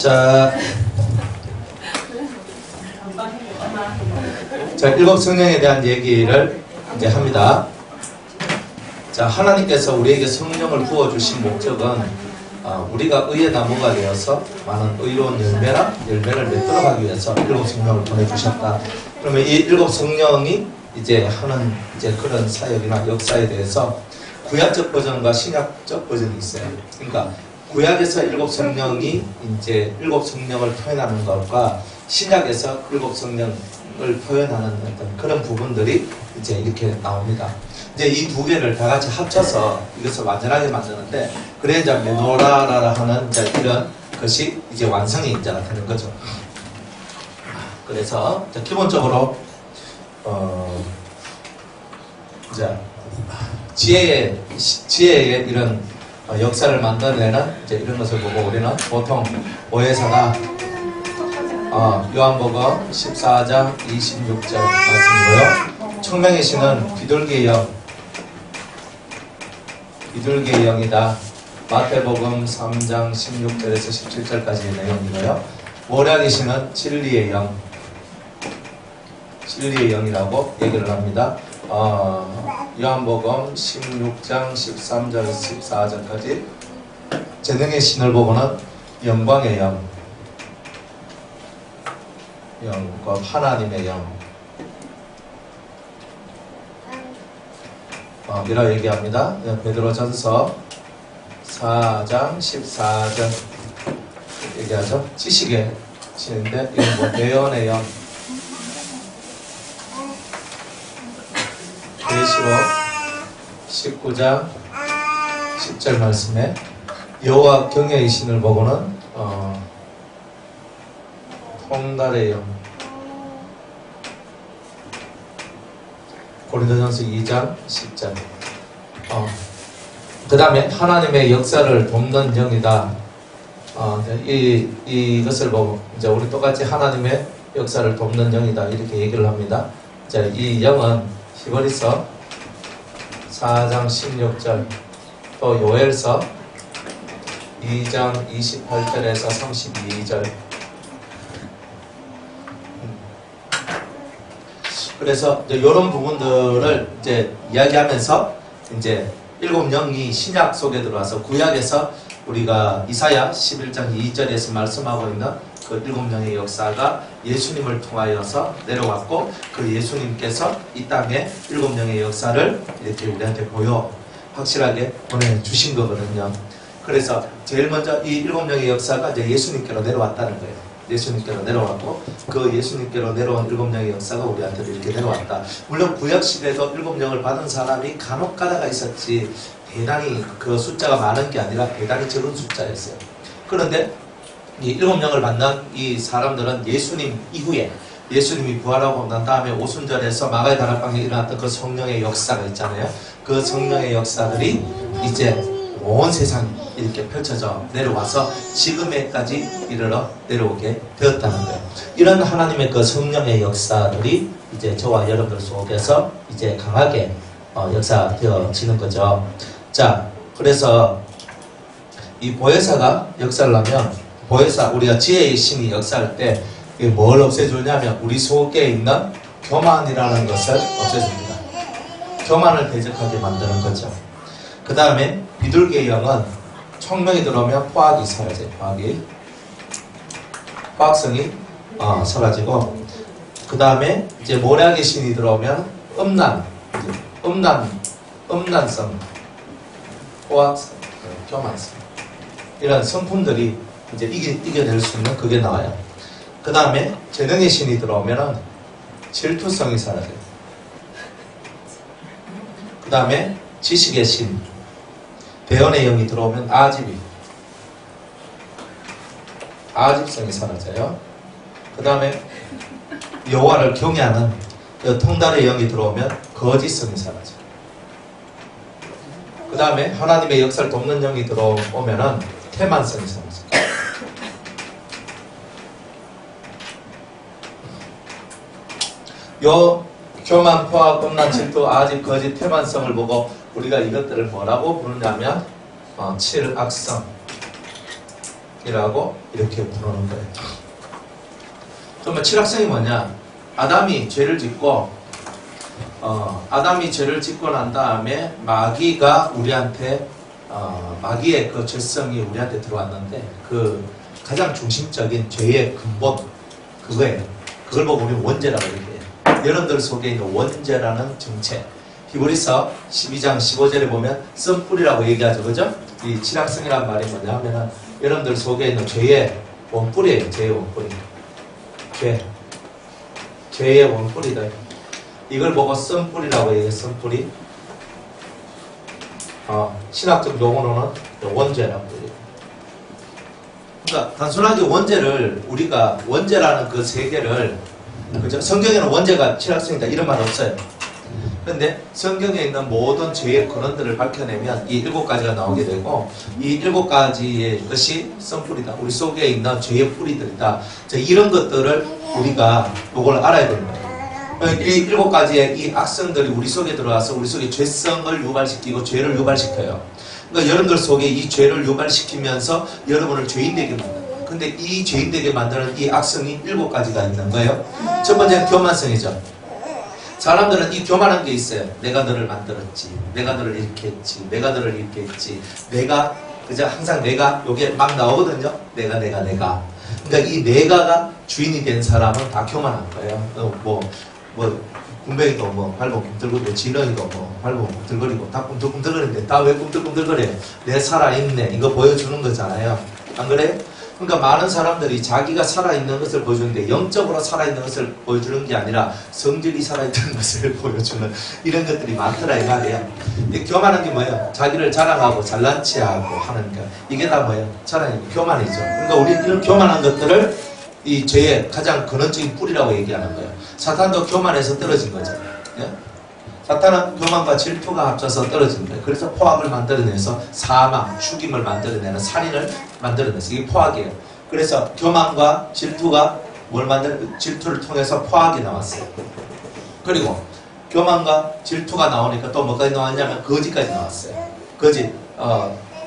자, 일곱 성령에 대한 얘기를 이제 합니다. 자, 하나님께서 우리에게 성령을 부어주신 목적은 우리가 의의 나무가 되어서 많은 의로운 열매를 맺도록 하기 위해서 일곱 성령을 보내주셨다. 그러면 이 일곱 성령이 이제 하는 이제 그런 사역이나 역사에 대해서 구약적 버전과 신약적 버전이 있어요. 그러니까 구약에서 일곱 성령이 이제 일곱 성령을 표현하는 것과 신약에서 일곱 성령을 표현하는 어떤 그런 부분들이 이제 이렇게 나옵니다. 이제 이 두 개를 다 같이 합쳐서 이것을 완전하게 만드는데, 그래야 이제 메노라라 하는 이제 이런 것이 이제 완성이 이제 되는 거죠. 그래서 기본적으로 이제 지혜의 이런 역사를 만들어내는 이제 이런 것을 보고 우리는 보통 보혜사가 요한복음 14장 26절 말씀이고요. 청명의 신은 비둘기의 영이다. 마태복음 3장 16절에서 17절까지의 내용이고요. 모략의 신은 진리의 영이라고 얘기를 합니다. 요한복음 16장 13절에서 14절까지 재능의 신을 보고는 영광의 영과 하나님의 이라고 얘기합니다. 베드로전서 4장 14절 얘기하죠. 지식의 신인데 이건 뭐 대언의 영. 계시록 19장 10절 말씀에 여호와 경외의 신을 보고는 통달의 영. 고린도전서 2장 10절. 그 다음에 하나님의 역사를 돕는 영이다. 이것을 보고 이제 우리 똑같이 하나님의 역사를 돕는 영이다 이렇게 얘기를 합니다. 자, 이 영은 히브리서 4장 16절, 또 요엘서 2장 28절에서 32절. 그래서 이제 이런 부분들을 이제 이야기하면서 이제 일곱 영이 신약 속에 들어와서 구약에서 우리가 이사야 11장 2절에서 말씀하고 있는 그 일곱 영의 역사가 예수님을 통하여서 내려왔고, 그 예수님께서 이 땅에 일곱 영의 역사를 이렇게 우리한테 확실하게 보내주신 거거든요. 그래서 제일 먼저 이 일곱 영의 역사가 이제 예수님께로 내려왔다는 거예요. 예수님께로 내려왔고, 그 예수님께로 내려온 일곱 영의 역사가 우리한테 이렇게 내려왔다. 물론 구약시대에도 일곱 영을 받은 사람이 간혹 가다가 있었지, 대단히 그 숫자가 많은 게 아니라 대단히 적은 숫자였어요. 그런데 이 일곱 영을 받는 이 사람들은 예수님 이후에, 예수님이 부활하고 난 다음에 오순절에서 마가의 다락방에 일어났던 그 성령의 역사가 있잖아요. 그 성령의 역사들이 이제 온 세상에 이렇게 펼쳐져 내려와서 지금에까지 이르러 내려오게 되었다는 거예요. 이런 하나님의 그 성령의 역사들이 이제 저와 여러분들 속에서 이제 강하게 역사되어지는 거죠. 자, 그래서 이 보혜사가 역사를 하면, 우리가 지혜의 신이 역사할 때 뭘 없애주냐면 우리 속에 있는 교만이라는 것을 없애줍니다. 교만을 대적하게 만드는 거죠. 그 다음에 비둘기의 영은 총명이 들어오면 포악이 사라져요. 포악성이 사라지고, 그 다음에 이제 모략의 신이 들어오면 음란성, 포악성, 교만성, 이런 성품들이 이제 이겨낼 수 있는 그게 나와요. 그 다음에 재능의 신이 들어오면은 질투성이 사라져요. 그 다음에 지식의 신, 대언의 영이 들어오면 아집성이 사라져요. 그 다음에 여호와를 경외하는 통달의 영이 들어오면 거짓성이 사라져요. 그 다음에 하나님의 역사를 돕는 영이 들어오면은 태만성이 사라져요. 요 교만, 포악, 음란, 질투, 아집, 거짓, 태만성을 보고 우리가 이것들을 뭐라고 부르냐면 칠악성, 칠학성이라고 이렇게 부르는 거예요. 그러면 칠학성이 뭐냐? 아담이 죄를 짓고 난 다음에 마귀가 우리한테 마귀의 그 죄성이 우리한테 들어왔는데 그 가장 중심적인 죄의 근본 그거예요. 그걸 보고 우리는 원죄라고 얘기해요. 여러분들 속에 있는 원죄라는 정체. 히브리서 12장 15절에 보면 썸뿌리라고 얘기하죠. 그죠? 이 칠학성이라는 말이 뭐냐 하면은 여러분들 속에 있는 죄의 원뿌리예요. 죄의 원뿌리. 죄의 원뿌리다. 이걸 보고 썸뿌리라고 얘기해요. 썸뿌리. 신학적 용어로는 원죄라고 얘기해요. 그러니까 단순하게 원죄를 우리가 원죄라는 그 세계를 그죠? 성경에는 원죄가 칠학성이다 이런 말 없어요. 그런데 성경에 있는 모든 죄의 근원들을 밝혀내면 이 7가지가 나오게 되고 이 7가지의 것이 썸뿌리다. 우리 속에 있는 죄의 뿌리들이다. 이런 것들을 우리가 이걸 알아야 됩니다. 이 7가지의 이 악성들이 우리 속에 들어와서 우리 속에 죄성을 유발시키고 죄를 유발시켜요. 그러니까 여러분들 속에 이 죄를 유발시키면서 여러분을 죄인 되게 만든다. 근데 이 죄인 되게 만드는 이 악성이 7가지가 있는 거예요. 첫 번째는 교만성이죠. 사람들은 이 교만한 게 있어요. 내가 너를 만들었지. 내가 너를 이렇게 했지. 내가 너를 이렇게 했지. 내가, 그죠? 항상 내가, 요게 막 나오거든요. 내가. 그러니까 이 내가가 주인이 된 사람은 다 교만한 거예요. 군뱅이도 밟으면 꿈틀거리고, 진렁이도 밟으면 꿈틀거리고, 다 꿈틀꿈틀거리는데, 다 왜 꿈틀꿈틀거려요? 내 살아있네. 이거 보여주는 거잖아요. 안 그래요? 그러니까 많은 사람들이 자기가 살아있는 것을 보여주는데 영적으로 살아있는 것을 보여주는 게 아니라 성질이 살아있는 것을 보여주는 이런 것들이 많더라 이 말이에요. 근데 교만한 게 뭐예요? 자기를 자랑하고 잘난 체하고 하는 거. 이게 다 뭐예요? 자랑이고 교만이죠. 그러니까 우리 이런 교만한 것들을 이 죄의 가장 근원적인 뿌리라고 얘기하는 거예요. 사탄도 교만해서 떨어진 거죠. 예? 사탄은 교만과 질투가 합쳐서 떨어진 거예요. 그래서 포악을 만들어내서 사망, 죽임을 만들어내는 살인을 만들어내서 이게 포악이에요. 그래서 교만과 질투가 질투를 통해서 포악이 나왔어요. 그리고 교만과 질투가 나오니까 또 뭐까지 나왔냐면 거짓까지 나왔어요. 거짓,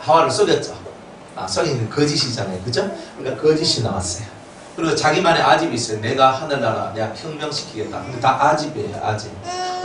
하와를 속였죠. 속인 게 거짓이잖아요. 그죠? 그러니까 거짓이 나왔어요. 그리고 자기만의 아집이 있어요. 내가 하늘나라 내가 혁명시키겠다. 근데 다 아집이에요. 아집.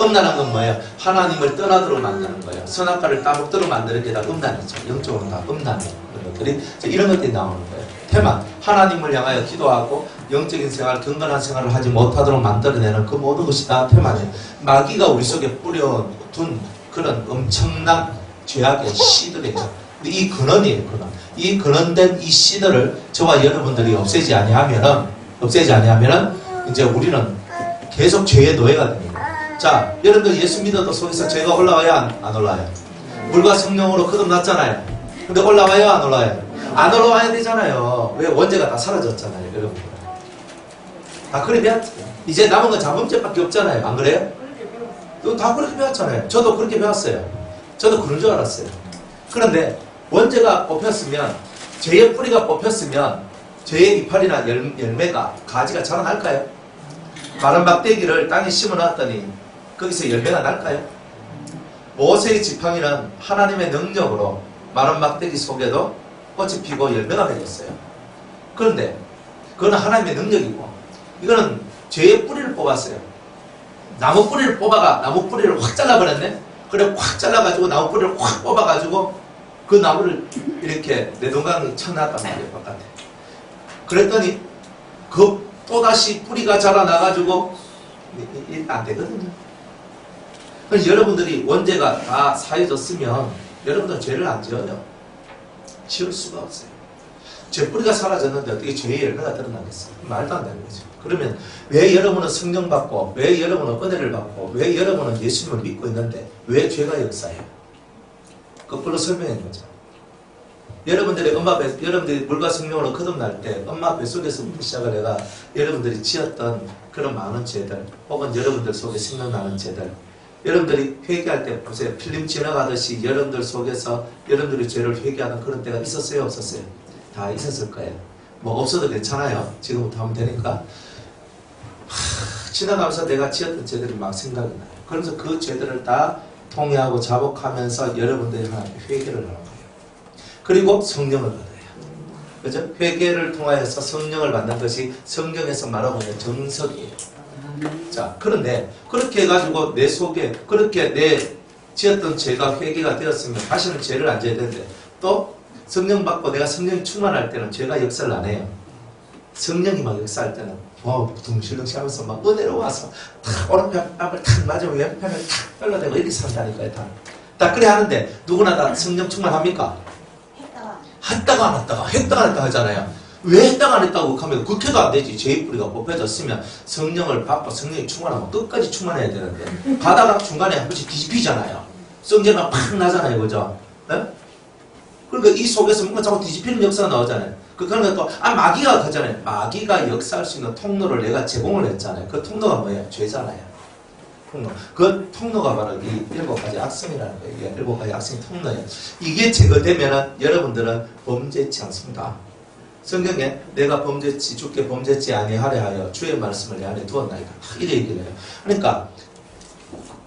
음란한 건 뭐예요? 하나님을 떠나도록 만드는 거예요. 선악과를 따먹도록 만드는 게 다 음란이죠. 영적으로는 다 음란이에요. 그런 것들이 이런 것들이 나오는 거예요. 태만 하나님을 향하여 기도하고 영적인 생활, 경건한 생활을 하지 못하도록 만들어내는 그 모든 것이 다 태만이에요. 마귀가 우리 속에 뿌려둔 그런 엄청난 죄악의 씨들이죠. 근데 이 근원이에요. 근원. 이 근원된 이 씨들을 저와 여러분들이 없애지 아니하면은 이제 우리는 계속 죄의 노예가 됩니다. 자, 여러분들 예수 믿어도 속에서 죄가 올라와요? 안 올라와요? 물과 성령으로 거듭났잖아요. 근데 올라와요? 안 올라와요? 안 올라와야 되잖아요. 왜? 원죄가 다 사라졌잖아요. 여러분들. 다 그렇게 배웠죠. 이제 남은 건 자범죄밖에 없잖아요. 안 그래요? 다 그렇게 배웠잖아요. 저도 그렇게 배웠어요. 저도 그런 줄 알았어요. 그런데 원죄가 뽑혔으면, 죄의 뿌리가 뽑혔으면 죄의 이파리나 열매가, 가지가 자라날까요? 마른 막대기를 땅에 심어놨더니 거기서 열매가 날까요? 모세의 지팡이는 하나님의 능력으로 마른 막대기 속에도 꽃이 피고 열매가 맺었어요. 그런데 그거는 하나님의 능력이고 이거는 죄의 뿌리를 뽑았어요. 나무 뿌리를 뽑아가 나무 뿌리를 확 잘라버렸네. 그래 확 잘라가지고 나무 뿌리를 확 뽑아가지고 그 나무를 이렇게 내 동강에 쳐놨단 말이에요. 바깥에. 그랬더니 그 또다시 뿌리가 자라나가지고 안 되거든요. 그래서 여러분들이 원죄가 다 사해졌으면 여러분들은 죄를 안 지어요. 지을 수가 없어요. 죄 뿌리가 사라졌는데 어떻게 죄의 열매가 드러나겠어요? 말도 안 되는 거죠. 그러면 왜 여러분은 성령 받고 왜 여러분은 은혜를 받고 왜 여러분은 예수님을 믿고 있는데 왜 죄가 역사해요? 거꾸로 설명한 거죠. 여러분들이 여러분들이 물과 성령으로 거듭날 때 엄마 뱃속에서부터 시작을 해가 여러분들이 지었던 그런 많은 죄들 혹은 여러분들 속에 생각나는 죄들 여러분들이 회개할 때 보세요. 필름 지나가듯이 여러분들 속에서 여러분들이 죄를 회개하는 그런 때가 있었어요? 없었어요? 다 있었을 거예요. 뭐 없어도 괜찮아요. 지금부터 하면 되니까. 지나가면서 내가 지었던 죄들이 막 생각이 나요. 그러면서 그 죄들을 다 통회하고 자복하면서 여러분들이 하나님께 회개를 하는 거예요. 그리고 성령을 받아요. 그죠? 회개를 통하여서 성령을 받는 것이 성경에서 말하고 있는 정석이에요. 자, 그런데 그렇게 해가지고 내 속에 그렇게 내 지었던 죄가 회개가 되었으면 다시는 죄를 안 져야 되는데 또 성령 받고 내가 성령이 충만할 때는 죄가 역사를 안 해요. 성령이 막 역사할 때는 둥실둥실 하면서 막 은혜로 와서 탁 오른편 앞을 탁 맞으면 왼편을 탁 빨라대고 이렇게 산다니까요. 다 그래 하는데 누구나 다 성령 충만합니까? 했다가 안 했다가 했다가 안 했다가 하잖아요. 왜 했다가 안 했다고 하면 그렇게도 안 되지. 죄의 뿌리가 뽑혀졌으면 성령을 받고 성령이 충만하면 끝까지 충만해야 되는데 가다가 중간에 한 번씩 뒤집히잖아요. 성제가 팍 나잖아요. 그죠? 네? 그러니까 이 속에서 뭔가 자꾸 뒤집히는 역사가 나오잖아요. 그러니까 또 마귀가 하잖아요. 마귀가 역사할 수 있는 통로를 내가 제공을 했잖아요. 그 통로가 뭐예요? 죄잖아요. 통로. 그 통로가 바로 이 7가지 악성이라는 거예요. 이게 7가지 악성의 통로예요. 이게 제거되면은 여러분들은 범죄치 않습니다. 성경에 내가 범죄치 주께 범죄치 아니하려 하여 주의 말씀을 내 안에 두었나이다. 이래 얘기를 해요. 그러니까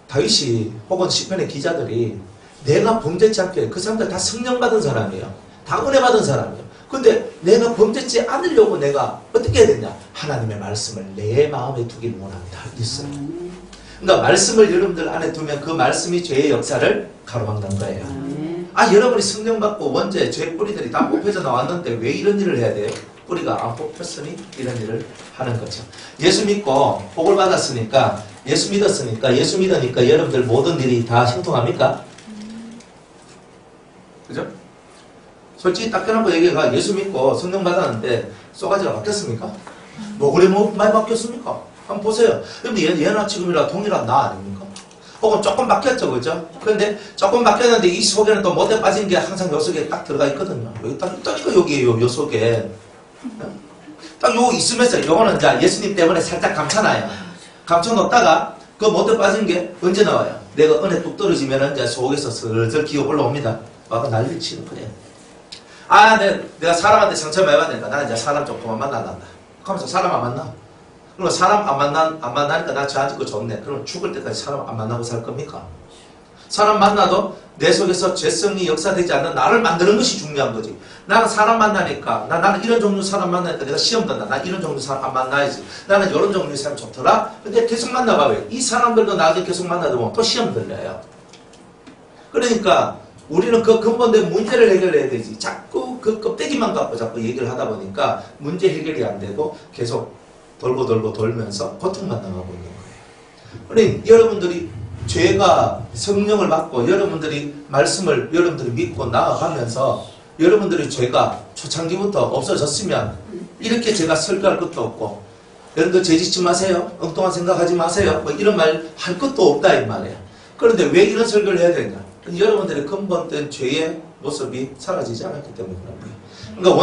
다윗이 혹은 시편의 기자들이 내가 범죄치 않게 그 사람들 다 성령 받은 사람이에요. 다 은혜 받은 사람이에요. 근데 내가 범죄치 않으려고 내가 어떻게 해야 되냐? 하나님의 말씀을 내 마음에 두기를 원합니다. 있어요. 그러니까 말씀을 여러분들 안에 두면 그 말씀이 죄의 역사를 가로막는 거예요. 여러분이 성령 받고 원죄, 죄 뿌리들이 다 뽑혀져 나왔는데 왜 이런 일을 해야 돼요? 뿌리가 안 뽑혔으니 이런 일을 하는 거죠. 예수 믿고 복을 받았으니까 예수 믿었으니까 예수 믿으니까 여러분들 모든 일이 다 형통합니까? 그죠? 솔직히 딱 대놓고 얘기가 예수 믿고 성령 받았는데 쏘가지가 바뀌었습니까? 그래 많이 바뀌었습니까? 한번 보세요. 근데 얘나 지금이랑 동일한 나 아닙니까? 혹은 조금 바뀌었죠, 그죠? 그런데 조금 바뀌었는데 이 속에는 또 못해 빠진 게 항상 요 속에 딱 들어가 있거든요. 여기 딱 있다니까 여기에요, 요 속에. 딱 요 있으면서 요거는 이제 예수님 때문에 살짝 감춰놔요. 감춰놓다가 그 못해 빠진 게 언제 나와요? 내가 은혜 뚝 떨어지면 이제 속에서 슬슬 기어 올라옵니다. 와가 난리 치는 거예요. 내가 사람한테 상처 많이 받으니까 나는 이제 사람 좀 그만 만난다. 하면서 사람 안 만나? 그럼 사람 안 만나니까 나 저한테 거 좋네. 그럼 죽을 때까지 사람 안 만나고 살 겁니까? 사람 만나도 내 속에서 죄성이 역사되지 않는 나를 만드는 것이 중요한 거지. 나는 사람 만나니까 나는 이런 종류 사람 만나니까 내가 시험 든다. 나 이런 종류 사람 안 만나야지. 나는 이런 종류의 사람 좋더라. 근데 계속 만나봐요. 이 사람들도 나중에 계속 만나다 보면 또 시험 들려요. 그러니까 우리는 그 근본된 문제를 해결해야 되지. 자꾸 그 껍데기만 갖고 자꾸 얘기를 하다 보니까 문제 해결이 안 되고 계속 돌고 돌면서 고통만 당하고 있는 거예요. 그러니 여러분들이 죄가 성령을 받고 여러분들이 말씀을 여러분들이 믿고 나아가면서 여러분들의 죄가 초창기부터 없어졌으면 이렇게 제가 설교할 것도 없고 여러분들 죄 짓지 마세요. 엉뚱한 생각하지 마세요. 뭐 이런 말 할 것도 없다 이 말이에요. 그런데 왜 이런 설교를 해야 되냐? 여러분들의 근본된 죄의 모습이 사라지지 않았기 때문에 그런 거예요. 그러니까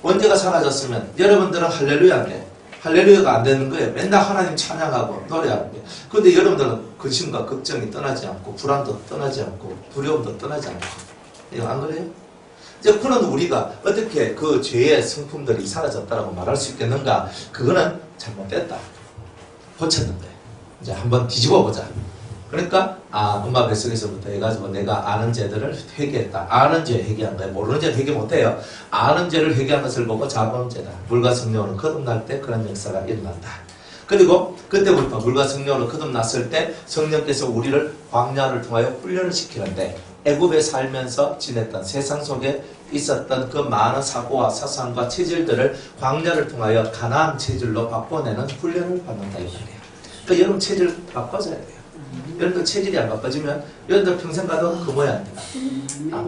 원죄가 사라졌으면 여러분들은 할렐루야인데 할렐루야가 안 되는 거예요. 맨날 하나님 찬양하고 노래하는 거예요. 그런데 여러분들은 근심과 걱정이 떠나지 않고 불안도 떠나지 않고 두려움도 떠나지 않고 이거 안 그래요? 이제 그런 우리가 어떻게 그 죄의 성품들이 사라졌다라고 말할 수 있겠는가? 그거는 잘못됐다. 고쳤는데 이제 한번 뒤집어 보자. 그러니까 엄마 뱃속에서부터 해가지고 내가 아는 죄들을 회개했다. 아는 죄 회개한 거예요. 모르는 죄 회개 못해요. 아는 죄를 회개한 것을 보고 자범죄다. 물과 성령으로 거듭날 때 그런 역사가 일어난다. 그리고 그때부터 물과 성령으로 거듭났을 때 성령께서 우리를 광야를 통하여 훈련을 시키는데 애굽에 살면서 지냈던 세상 속에 있었던 그 많은 사고와 사상과 체질들을 광야를 통하여 가나안 체질로 바꿔내는 훈련을 받는다 이 말이에요. 그러니까 여러분 체질 바꿔줘야 돼요. 여러분들 체질이 안 바꿔지면 여러분들 평생 가도 그 모양입니다.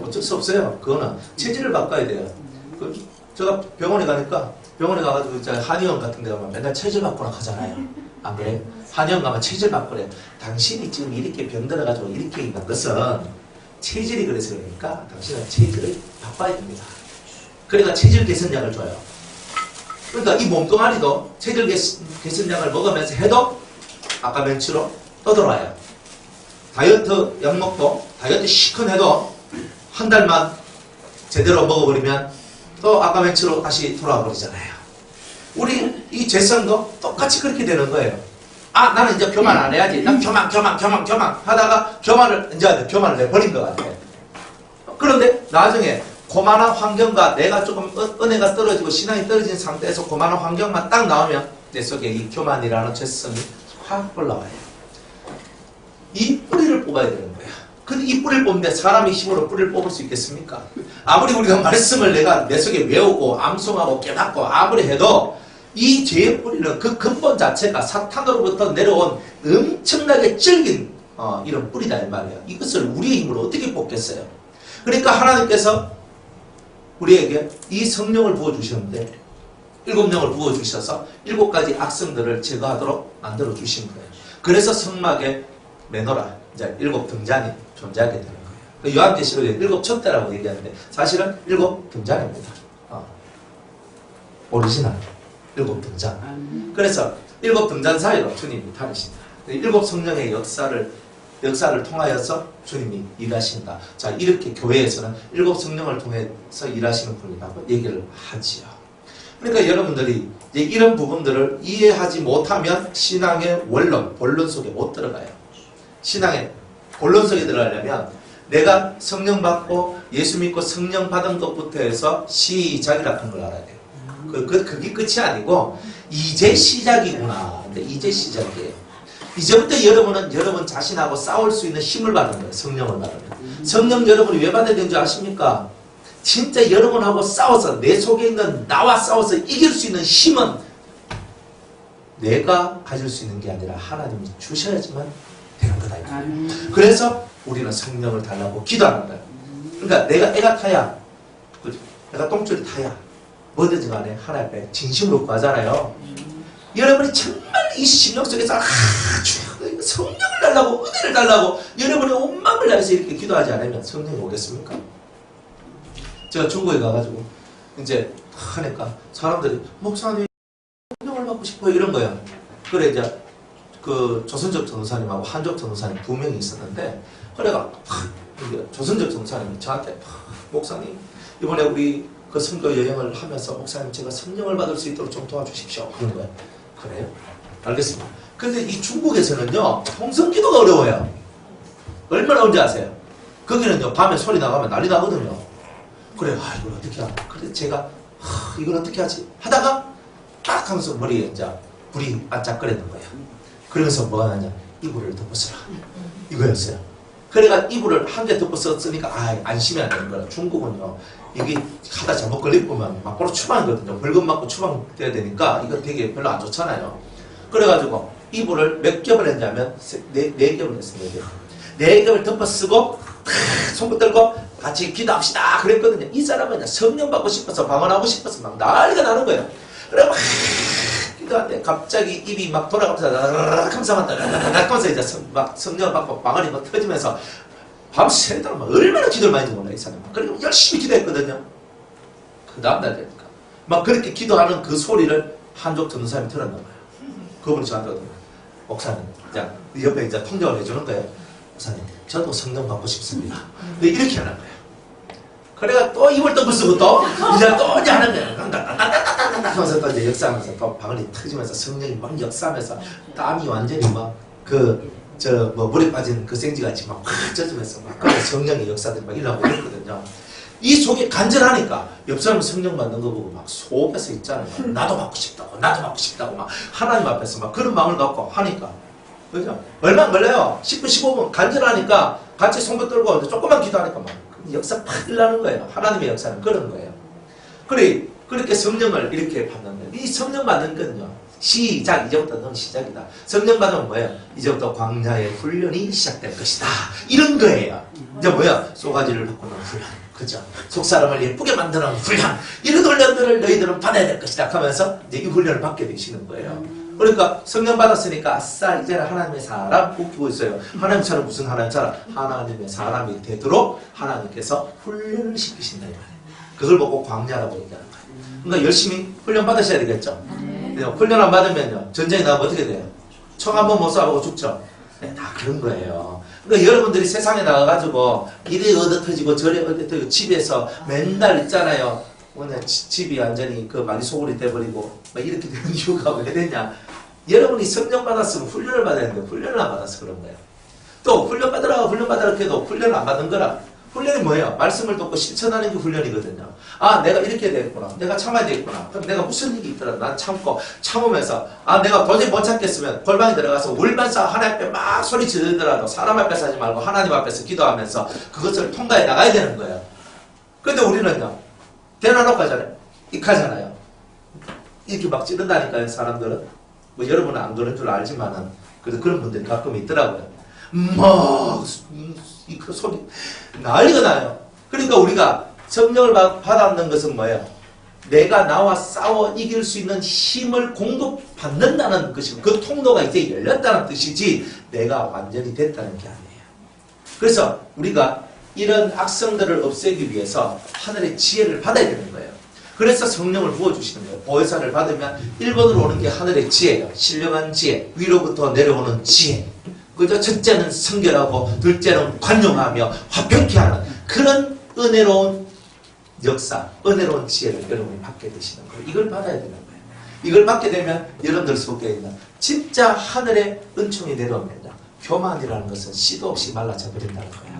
어쩔 수 없어요. 그거는 체질을 바꿔야 돼요. 제가 병원에 가니까 병원에 가가지고 이제 한의원 같은 데 가면 맨날 체질 바꾸라 하잖아요. 안 그래요? 한의원 가면 체질 바꾸래. 당신이 지금 이렇게 병들어가지고 이렇게 있는 것은 체질이 그래서 그러니까 당신은 체질을 바꿔야 됩니다. 그러니까 체질 개선약을 줘요. 그러니까 이 몸뚱아리도 체질 개선약을 먹으면서 해도 아까 멘치로 떠들어와요. 다이어트 약 먹고 다이어트 시큰해도 한 달만 제대로 먹어버리면 또 아까 멘치로 다시 돌아와 버리잖아요. 우리 이 죄성도 똑같이 그렇게 되는 거예요. 나는 이제 교만 안 해야지. 난 교만 하다가 교만을 내버린 것 같아. 그런데 나중에 고만한 환경과 내가 조금 은혜가 떨어지고 신앙이 떨어진 상태에서 고만한 환경만 딱 나오면 내 속에 이 교만이라는 죄성이 확 올라와요. 이 뿌리를 뽑아야 되는 거야. 근데 이 뿌리를 뽑는데 사람의 힘으로 뿌리를 뽑을 수 있겠습니까? 아무리 우리가 말씀을 내가 내 속에 외우고 암송하고 깨닫고 아무리 해도 이 죄의 뿌리는 그 근본 자체가 사탄으로부터 내려온 엄청나게 질긴 이런 뿌리다 이 말이야. 이것을 우리의 힘으로 어떻게 뽑겠어요? 그러니까 하나님께서 우리에게 이 성령을 부어주셨는데 7명을 부어주셔서 7가지 악성들을 제거하도록 만들어주신 거예요. 그래서 성막에 메노라, 이제 7등잔이 존재하게 되는 거예요. 요한계시록에 7촛대라고 얘기하는데 사실은 7등잔입니다. 오리지널 7등잔. 그래서 7등잔 사이로 주님이 다니신다. 7 성령의 역사를 통하여서 주님이 일하신다. 자, 이렇게 교회에서는 7 성령을 통해서 일하시는 분이라고 얘기를 하지요. 그러니까 여러분들이 이제 이런 부분들을 이해하지 못하면 신앙의 원론, 본론 속에 못 들어가요. 신앙의 본론 속에 들어가려면 내가 성령 받고 예수 믿고 성령 받은 것부터 해서 시작이라는 걸 알아야 돼요. 그게 끝이 아니고 이제 시작이구나. 근데 이제 시작이에요. 이제부터 여러분은 여러분 자신하고 싸울 수 있는 힘을 받는 거예요. 성령을 받으면. 성령 여러분이 왜 받아야 되는 줄 아십니까? 진짜 여러분하고 싸워서 내 속에 있는 나와 싸워서 이길 수 있는 힘은 내가 가질 수 있는 게 아니라 하나님이 주셔야지만 되는 거다. 그래서 우리는 성령을 달라고 기도하는 거예요. 그러니까 내가 애가 타야, 내가 똥줄이 타야 뭐든지 간에 하나님 앞에 진심으로 구하잖아요. 여러분이 정말 이 심령 속에서 성령을 달라고 은혜를 달라고 여러분의 온 마음을 다해서 이렇게 기도하지 않으면 성령이 오겠습니까? 제가 중국에 가가지고 이제 하니까 사람들이 목사님 성령을 받고 싶어요 이런 거야. 그래 이제 그 조선족 전도사님하고 한족 전도사님 2명이 있었는데 그래가 조선족 전도사님이 저한테 목사님 이번에 우리 그 선교 여행을 하면서 목사님 제가 성령을 받을 수 있도록 좀 도와주십시오 그런 거야. 그래요? 알겠습니다. 근데 이 중국에서는요 통성기도가 어려워요. 얼마나 어려운지 아세요? 거기는요 밤에 소리 나가면 난리 나거든요. 그래 이걸 어떻게 하나? 그래서 제가 이걸 어떻게 하지? 하다가 딱 하면서 머리에 이제 불이 반짝거리는 거예요. 그러면서 뭐가 나냐? 이불을 덮어 쓰라. 이거였어요. 그래가 이불을 한 개 덮어 썼으니까 안심이 안 되는 거야. 중국은요 이게 하다 잘못 걸리면 막바로 추방이거든요. 벌금 맞고 추방돼야 되니까 이거 되게 별로 안 좋잖아요. 그래가지고 이불을 몇 겹을 했냐면 네 겹을 했습니다. 4겹을 덮어 쓰고 손붙 들고 같이 기도합시다 그랬거든요. 이 사람은 성령 받고 싶어서 방언하고 싶어서 막 난리가 나는 거예요. 그래 막 기도하는데 갑자기 입이 막 돌아가면서 하면서 하면서 이제 막 성령을 받고 방언이 막 터지면서 밤새도록 막 얼마나 기도를 많이 했는지 몰라 이 사람. 그리고 열심히 기도했거든요. 그 다음날 되니까 막 그렇게 기도하는 그 소리를 한족 전도사님이 들었나 봐요. 그분이 저한테 오더라고요. 목사님, 옆에 이제 통역을 해주는 거예요. 목사님, 저도 성령 받고 싶습니다. 이렇게 하는 거예요. 그래가 또 입을 덮어 쓰고 또 이제 하는 거예요. 하면서 또 이제 역사하면서 또 방언이 터지면서 성령이 막 역사하면서 땀이 완전히 막 물에 빠진 그 생쥐같이 막 젖으면서 막 성령의 역사들이 막 일어나고 그랬거든요. 이 속에 간절하니까 옆 사람 성령 받는 거 보고 막 속에서 있잖아요. 나도 받고 싶다고 막 하나님 앞에서 막 그런 마음을 갖고 하니까 그죠? 얼마 안 걸려요. 10분 15분 간절하니까 같이 손붙 들고 조금만 기도하니까 막 역사 팍 일어나는 거예요. 하나님의 역사는 그런 거예요. 그래 그렇게 성령을 이렇게 받는 거예요. 이 성령 받는 건요. 시작, 이제부터 넌 시작이다. 성령 받으면 뭐예요? 이제부터 광야의 훈련이 시작될 것이다. 이런 거예요. 이제 뭐야? 쏘가지를 바꾸는 훈련. 그죠? 속사람을 예쁘게 만드는 훈련. 이런 훈련들을 너희들은 받아야 될 것이다. 하면서 이제 이 훈련을 받게 되시는 거예요. 그러니까 성령 받았으니까 아싸 이제는 하나님의 사람 웃기고 있어요. 하나님 사람 무슨 하나님 사람? 하나님의 사람이 되도록 하나님께서 훈련을 시키신다. 그걸 보고 광야라고 얘기하는 거예요. 그러니까 열심히 훈련 받으셔야 되겠죠. 훈련 안 받으면요 전쟁에 나가면 어떻게 돼요? 총 한 번 못 쏴보고 죽죠. 네, 다 그런 거예요. 그러니까 여러분들이 세상에 나가가지고 이래 얻어 터지고 저래 얻어 터지고 집에서 맨날 있잖아요. 오늘 집이 완전히 그 많이 소굴이 돼버리고 막 이렇게 되는 이유가 왜 되냐? 여러분이 성령 받았으면 훈련을 받아야 되는데 훈련을 안 받아서 그런 거예요. 또 훈련 받으라 해도 훈련을 안 받은 거라 훈련이 뭐예요? 말씀을 듣고 실천하는 게 훈련이거든요. 아, 내가 이렇게 되겠구나. 내가 참아야 되겠구나. 그럼 내가 무슨 일이 있더라도 난 참고, 참으면서, 아, 내가 도저히 못 참겠으면 골방에 들어가서 울면서 하나님 앞에 막 소리 지르더라도 사람 앞에서 하지 말고 하나님 앞에서 기도하면서 그것을 통과해 나가야 되는 거예요. 근데 우리는요, 대놓고 하잖아요. 익하잖아요. 이렇게 막 찌른다니까요, 사람들은. 뭐 여러분은 안 그런 줄 알지만은, 그래도 그런 분들이 가끔 있더라고요. 막, 그 소리, 난리가 나요. 그러니까 우리가 성령을 받았는 것은 뭐예요? 내가 나와 싸워 이길 수 있는 힘을 공급받는다는 것이고, 그 통로가 이제 열렸다는 뜻이지, 내가 완전히 됐다는 게 아니에요. 그래서 우리가 이런 악성들을 없애기 위해서 하늘의 지혜를 받아야 되는 거예요. 그래서 성령을 부어주시는 거예요. 보혜사를 받으면 1번으로 오는 게 하늘의 지혜예요. 신령한 지혜, 위로부터 내려오는 지혜. 그죠? 첫째는 성결하고 둘째는 관용하며 화평케 하는 그런 은혜로운 역사, 은혜로운 지혜를 여러분이 받게 되시는 거예요. 이걸 받아야 되는 거예요. 이걸 받게 되면 여러분들 속에 있는 진짜 하늘의 은총이 내려오면요, 교만이라는 것은 시도 없이 말라져 버린다는 거예요.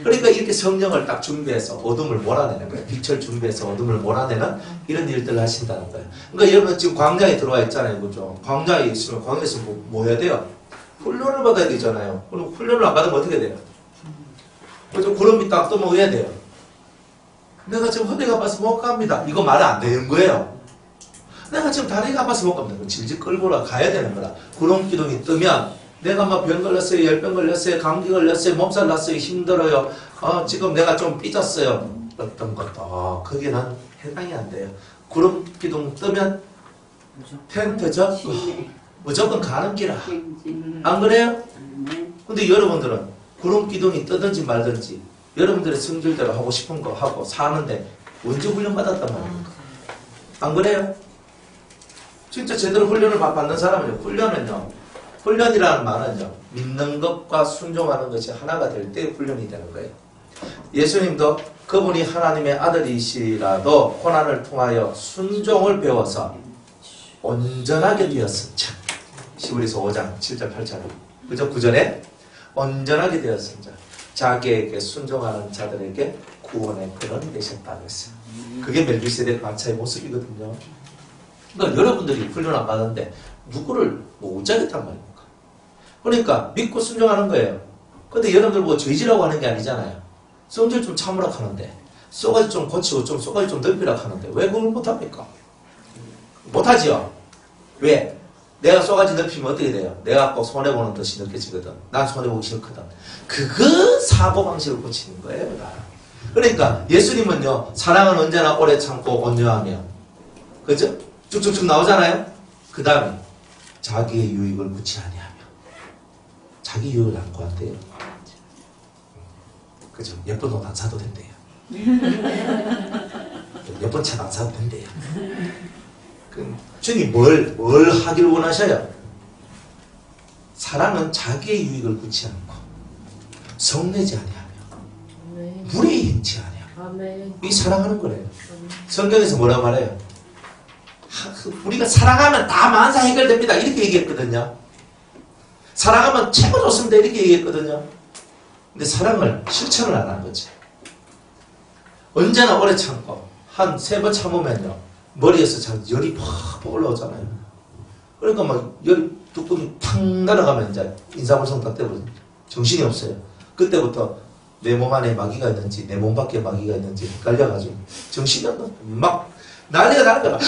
그러니까 이렇게 성령을 딱 준비해서 어둠을 몰아내는 거예요. 빛을 준비해서 어둠을 몰아내는 이런 일들을 하신다는 거예요. 그러니까 여러분 지금 광야에 들어와 있잖아요. 그죠? 광야에 있으면 광야에서 뭐 해야 돼요? 훈련을 받아야 되잖아요. 그럼 훈련을 안 받으면 어떻게 돼요? 그죠? 구름이 딱 뜨면 해야 돼요. 내가 지금 허리가 아파서 못 갑니다. 이거 말 안 되는 거예요. 내가 지금 다리가 아파서 못 갑니다. 질질 끌고 가야 되는 거라. 구름 기둥이 뜨면 내가 막 병 걸렸어요, 열병 걸렸어요, 감기 걸렸어요, 몸살 났어요, 힘들어요. 지금 내가 좀 삐졌어요. 어떤 것도 거기는 해당이 안 돼요. 구름 기둥 뜨면 텐트죠? 무조건 가는 기라. 안 그래요? 근데 여러분들은 구름 기둥이 뜨든지 말든지 여러분들의 성질대로 하고 싶은 거 하고 사는데 언제 훈련받았단 말입니까? 안 그래요? 진짜 제대로 훈련을 받는 사람은요, 훈련이라는 말은요, 믿는 것과 순종하는 것이 하나가 될 때 훈련이 되는 거예요. 예수님도 그분이 하나님의 아들이시라도 고난을 통하여 순종을 배워서 온전하게 되었은즉, 히브리서 5장 7절 8절 그저 9절에 온전하게 되었은즉 자기에게 순종하는 자들에게 구원의 근원이 되셨다고 했어요. 그게 멜기세덱 반차의 모습이거든요. 그러니까 여러분들이 훈련 안 받았는데 누구를 못 짜겠단 말입니까? 그러니까 믿고 순종하는 거예요. 근데 여러분들 뭐 죄지라고 하는 게 아니잖아요. 성질 좀 참으라 하는데, 쏘가지 좀 고치고 좀 쏘가지 좀 넓히라 하는데 왜 그걸 못합니까? 못하지요. 왜? 내가 쏘가지 넓히면 어떻게 돼요? 내가 꼭 손해보는 듯이 느껴지거든. 난 손해보기 싫거든. 그거 사고방식을 고치는 거예요. 그러니까 예수님은요, 사랑은 언제나 오래 참고 온유하며, 그죠? 쭉쭉쭉 나오잖아요. 그 다음에 자기의 유익을 묻지 아니하며, 자기 유익을 안고 한대요. 그죠? 예쁜 옷 안 사도 된대요. 예쁜 차도 안 사도 된대요. 주님이 뭘 하기를 원하셔요? 사랑은 자기의 유익을 묻지 않고, 성내지 아니하며, 무리에 행치 아니하며, 이 사랑하는 거래요. 성경에서 뭐라고 말해요? 우리가 사랑하면 다 만사 해결됩니다. 이렇게 얘기했거든요. 사랑하면 최고 좋습니다. 이렇게 얘기했거든요. 근데 사랑을 실천을 안 하는 거죠. 언제나 오래 참고 한 3번 참으면요, 머리에서 열이 팍 올라오잖아요. 그러니까 막 열이 뚜껑이 탁 날아가면 이제 인사불성 딱 돼버려요. 정신이 없어요. 그때부터 내 몸 안에 마귀가 있는지 내 몸 밖에 마귀가 있는지 헷갈려가지고 정신이 안 나. 막 난리가 나는 거야.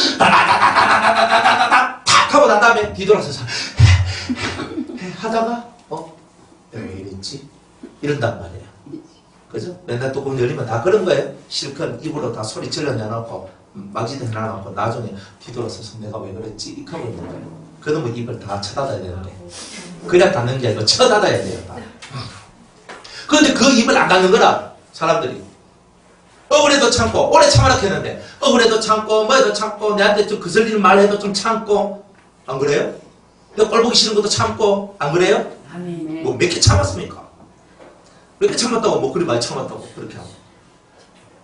탁 하고 난 다음에 뒤돌아서서 하다가 왜 이랬지? 이런단 말이에요. 그죠? 맨날 뚜껑 열리면 다 그런 거예요. 실컷 입으로 다 소리 질러 내놓고 마귀도 해놔놓고 나중에 뒤돌아서서 내가 왜 그랬지? 이 하고 있는 거예요. 그러면 입을 다 쳐닫아야 되는데, 그냥 닫는 게 아니고 쳐닫아야 돼요. 다. 그런데 그 입을 안 닫는 거라 사람들이 억울해도 참고 오래 참아라 했는데, 억울해도 참고 뭐해도 참고 내한테 좀 거슬리는 말 해도 좀 참고, 안 그래요? 내가 꼴 보기 싫은 것도 참고, 안 그래요? 뭐 몇 개 참았습니까? 몇 개 참았다고 뭐 그리 많이 참았다고 그렇게 하고,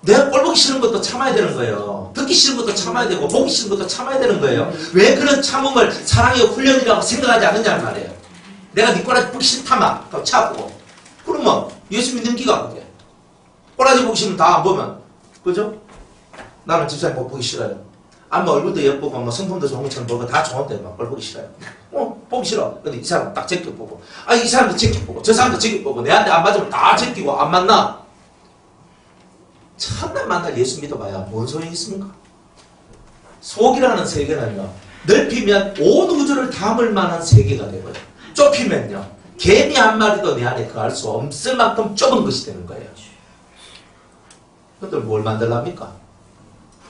내가 꼴 보기 싫은 것도 참아야 되는 거예요. 듣기 싫은 것도 참아야 되고 보기 싫은 것도 참아야 되는 거예요. 왜 그런 참음을 사랑의 훈련이라고 생각하지 않느냐는 말이에요. 내가 네 꼴 보기 싫다마 그럼 참고, 그러면 예수 믿는 기가 그게 꼬라지 보기 싫으면 다 안 보면, 그죠? 나는 집사님 보기 싫어요. 안마 얼굴도 예쁘고 뭐 성품도 좋은 것처럼 보고 다 좋은데 막 그걸 보기 싫어요. 보기 싫어. 근데 이 사람 딱 제껴보고, 이 사람도 제껴보고, 저 사람도 제껴보고, 내한테 안 맞으면 다 제끼고 안 만나. 첫날 만날 예수 믿어봐야 뭔 소용이 있습니까? 속이라는 세계는요, 넓히면 온 우주를 담을 만한 세계가 되고요. 좁히면요, 개미 한 마리도 내 안에 거할 수 없을 만큼 좁은 것이 되는 거예요. 근데 뭘 만들랍니까?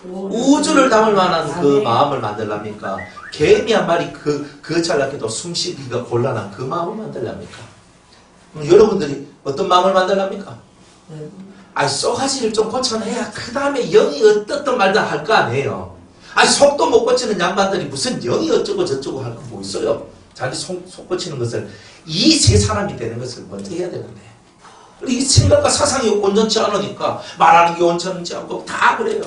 우주를 담을 만한 그 마음을 만들랍니까? 개미 한 마리 그 찰나게도 숨쉬기가 곤란한 그 마음을 만들랍니까? 그럼 여러분들이 어떤 마음을 만들랍니까? 쏘가지를 좀 고쳐내야 그 다음에 영이 어떻든 말든 할 거 아니에요. 속도 못 고치는 양반들이 무슨 영이 어쩌고 저쩌고 할 거 뭐 있어요? 자기 속 고치는 것을 이 세 사람이 되는 것을 먼저 해야 되는데, 이 생각과 사상이 온전치 않으니까 말하는 게 온전치 않고 다 그래요.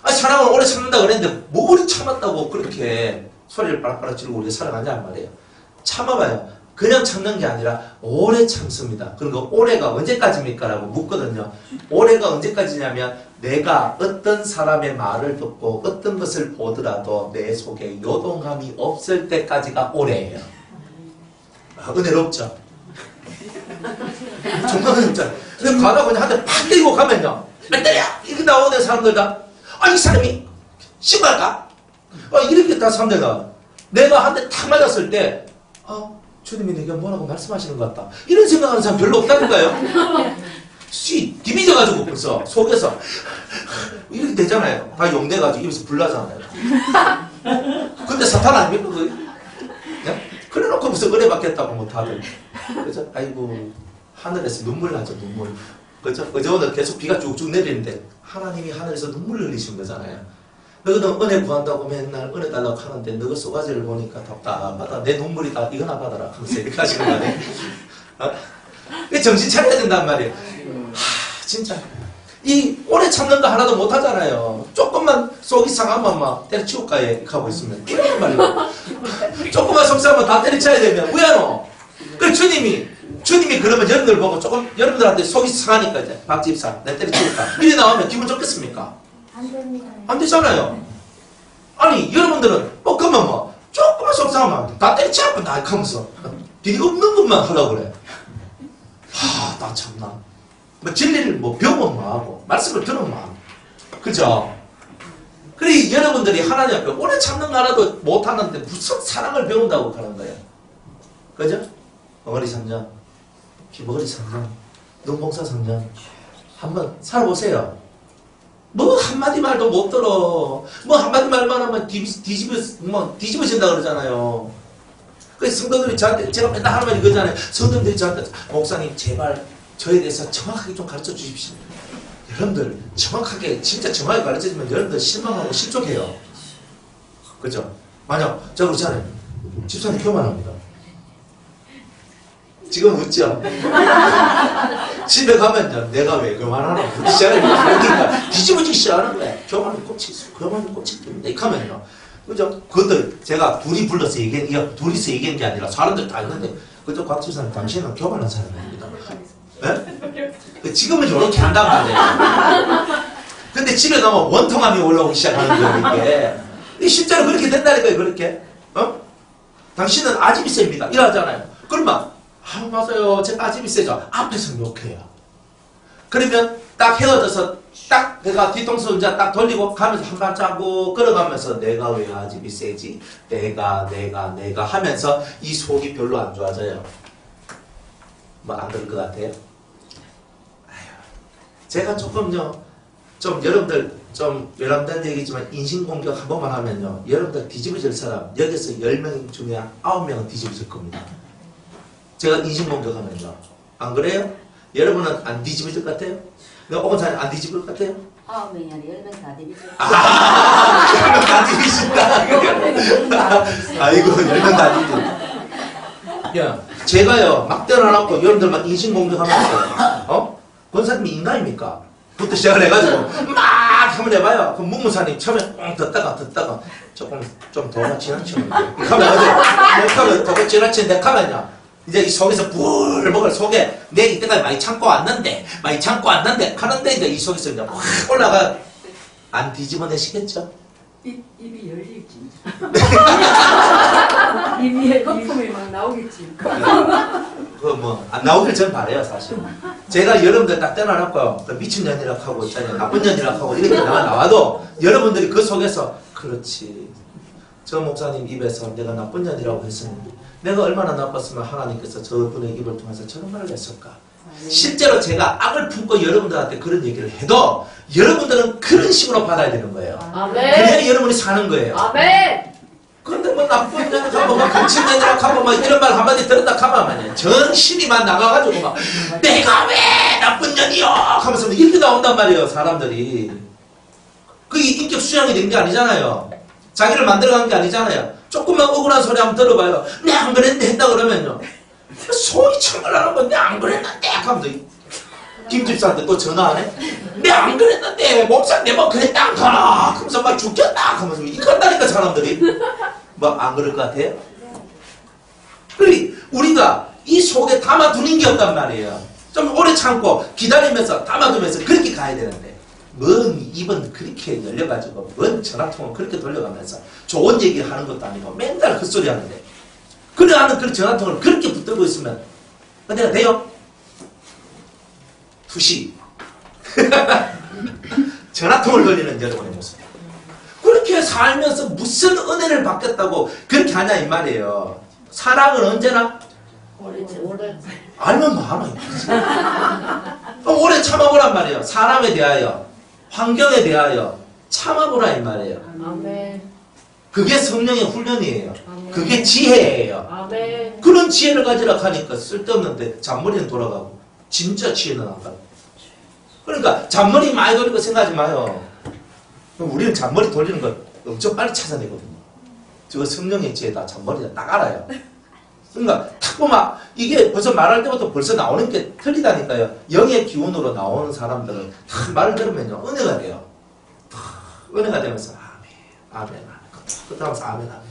사랑을 오래 참는다 그랬는데 뭘 참았다고 그렇게 소리를 빠락빠락 지르고 우리가 살아가냐 말이에요. 참아봐요. 그냥 참는 게 아니라 오래 참습니다. 그리고 올해가 언제까지입니까? 라고 묻거든요. 올해가 언제까지냐면 내가 어떤 사람의 말을 듣고 어떤 것을 보더라도 내 속에 요동함이 없을 때까지가 올해예요. 은혜롭죠? 정말 은혜롭죠? 근데 가다 그냥 한 대 팍 때리고 가면요, 안 때려! 이렇게 나오는 사람들 다, 이 사람이 신발까? 이렇게 다 사람들 다, 내가 한 대 탁 맞았을 때, 주님이 내게 뭐라고 말씀하시는 것 같다, 이런 생각하는 사람 별로 없다니까요. 디비져가지고 벌써 속에서 이렇게 되잖아요. 다 용돼가지고 입에서 불나잖아요. 근데 사탄 아닙니까? 그게? 그래놓고 무슨 은혜 받겠다고 뭐 다들. 그죠? 아이고, 하늘에서 눈물 나죠, 눈물. 그죠? 어제 오늘 계속 비가 쭉쭉 내리는데 하나님이 하늘에서 눈물을 흘리신 거잖아요. 너희는 은혜 구한다고 맨날 은혜 달라고 하는데 너희 쏘가지를 보니까 답답하다. 내 눈물이 다 이거나 받아라 하면서 이렇게 하시는 거 아니에요? 정신 차려야 된단 말이에요. 진짜 이 오래 참는 거 하나도 못 하잖아요. 조금만 속이 상하면 막 때려치울까 하고 있으면 이런 말이에요. 조금만 속 상하면 다 때려쳐야 되면 왜 안 그 주님이 그러면 여러분들 보고 조금 여러분들한테 속이 상하니까 이제 박 집사 내 때려치울까 이래 나오면 기분 좋겠습니까? 안 됩니다. 안 되잖아요. 아니 여러분들은 그러면 조금만 속 상하면 다 때려치울까 나 하면서 뒤가 없는 것만 하려고 그래. 나 참나. 진리를 배우면 하고 말씀을 들으면 하고, 그죠? 그래 여러분들이 하나님 앞에 오래 참는 거 하나도 못하는데 무슨 사랑을 배운다고 하는 거예요. 그죠? 벙어리 3년, 귀머거리 3년, 눈봉사 3년 한번 살아보세요. 한마디 말도 못 들어. 한마디 말만 하면 뒤집어진다 그러잖아요. 그래서 성도들이 저한테, 제가 맨날 하는 말이 그거잖아요. 성도들이 저한테, 목사님 제발 저에 대해서 정확하게 좀 가르쳐 주십시오. 여러분들 정확하게 진짜 정확하게 가르쳐 주면 여러분들 실망하고 실족해요. 그죠? 만약 제가 그렇잖아요. 집사님 교만합니다. 지금 웃죠? 집에 가면요, 내가 왜 교만하나 시작하니까 뒤집어지기 시작하는 거야. 교만이 꽃이 핍니다. 이렇게 하면요, 그죠? 그것도 제가 둘이 불러서 둘이서 얘기한 게 아니라 사람들 다 있는데, 그죠? 곽 집사님 당신은 교만한 사람입니다. 네? 지금은 이렇게 한단 말이에요. 근데 집에 가면 원통함이 올라오기 시작하는 거예요, 이게. 실제로 그렇게 된다니까요, 그렇게. 당신은 아집이세입니다. 이러잖아요. 그러면, 맞아요. 제가 아집이세죠. 앞에서 욕해요. 그러면 딱 헤어져서 딱 내가 뒤통수 혼자 딱 돌리고 가면서 한 발자국 걸어가면서 내가 왜 아집이세지? 내가 하면서 이 속이 별로 안 좋아져요. 안 그럴 것 같아요? 제가 조금요, 좀 여러분들 좀 외람된 얘기지만 인신공격 한 번만 하면요, 여러분들 뒤집어질 사람 여기서 10명 중에 9명은 뒤집어질 겁니다. 제가 인신공격 하면요. 안 그래요? 여러분은 안 뒤집어질 것 같아요? 내가 오건사님 안 뒤집을 것 같아요? 9명이 아니라 10명 다 뒤집어질 10명 다 뒤집으신다. 아이고, 10명 다 뒤집어. 야, 제가요, 막 때려놓고 여러분들 막 인신공격하면서, 권사님이 인간입니까? 부터 시작을 해가지고 막 한번 해봐요. 그럼 문무사님 처음에 듣다가 조금 좀 더 지나치는 거예요. 이렇게 하면 어디? 이렇게 하면 더 지나치는데 하면요, 이제 이 속에서 불먹을 속에 내 이때까지 많이 참고 왔는데 하는데 이제 이 속에서 그냥 확 올라가 안 뒤집어내시겠죠? 입이 열리지. 입이 거품이 막 나오겠지. 그 뭐 안 나오길 전 바래요 사실. 제가 여러분들 딱 떼어놓고 그 미친년이라고 하고 있잖아요. 나쁜 년이라고 하고 이렇게 나와도 여러분들이 그 속에서 그렇지. 저 목사님 입에서 내가 나쁜 년이라고 했으니 내가 얼마나 나빴으면 하나님께서 저분의 입을 통해서 저런 말을 했을까. 실제로 제가 악을 품고 여러분들한테 그런 얘기를 해도 여러분들은 그런 식으로 받아야 되는 거예요. 아멘. 그래야 여러분이 사는 거예요. 아멘. 근데 뭐 나쁜 년이라고 하고 막 거친년이라고 하고 막 이런 말 한마디 들었다 하면 정신이만 나가가지고 막 내가 왜 나쁜 년이요 하면서 이렇게 나온단 말이에요 사람들이. 그게 인격 수양이 된 게 아니잖아요. 자기를 만들어간 게 아니잖아요. 조금만 억울한 소리 한번 들어봐요. 내 안 그랬는데 했다 그러면요 소위 청을 하는 건데 안 그랬는데 하면서 김집사한테 또 전화 안 해? 내 안 그랬는데 목사 내뭐 그랬다 하나 하면서 막 죽겠다 하면서 이간다니까 사람들이. 뭐 안 그럴 것 같아요? 그리 우리가 이 속에 담아두는 게 없단 말이에요. 좀 오래 참고 기다리면서 담아두면서 그렇게 가야 되는데 뭔 입은 그렇게 열려가지고 뭔 전화통을 그렇게 돌려가면서 좋은 얘기 하는 것도 아니고 맨날 헛소리 하는데 그래 하는 그 전화통을 그렇게 붙들고 있으면 내가 돼요? 투시 전화통을 돌리는 여러분의 모습. 그렇게 살면서 무슨 은혜를 받겠다고 그렇게 하냐 이 말이에요. 사랑은 언제나 오래. 알면 많아요. 오래 참아보란 말이에요. 사람에 대하여 환경에 대하여 참아보라 이 말이에요. 아멘. 그게 성령의 훈련이에요. 아멘. 그게 지혜예요. 아멘. 그런 지혜를 가지라 하니까 쓸데없는데 잔머리는 돌아가고 진짜 지혜는 안 가고. 그러니까 잔머리 많이 돌리고 생각하지 마요. 우리는 잔머리 돌리는 걸 엄청 빨리 찾아내거든요. 저 성령의 지혜다 잔머리다 딱 알아요. 그러니까 탁 보면 이게 벌써 말할 때부터 벌써 나오는 게 틀리다니까요. 영의 기운으로 나오는 사람들은 탁 말을 들으면요 은혜가 돼요. 은혜가 되면서 아멘 아멘 그러면서 아멘 아멘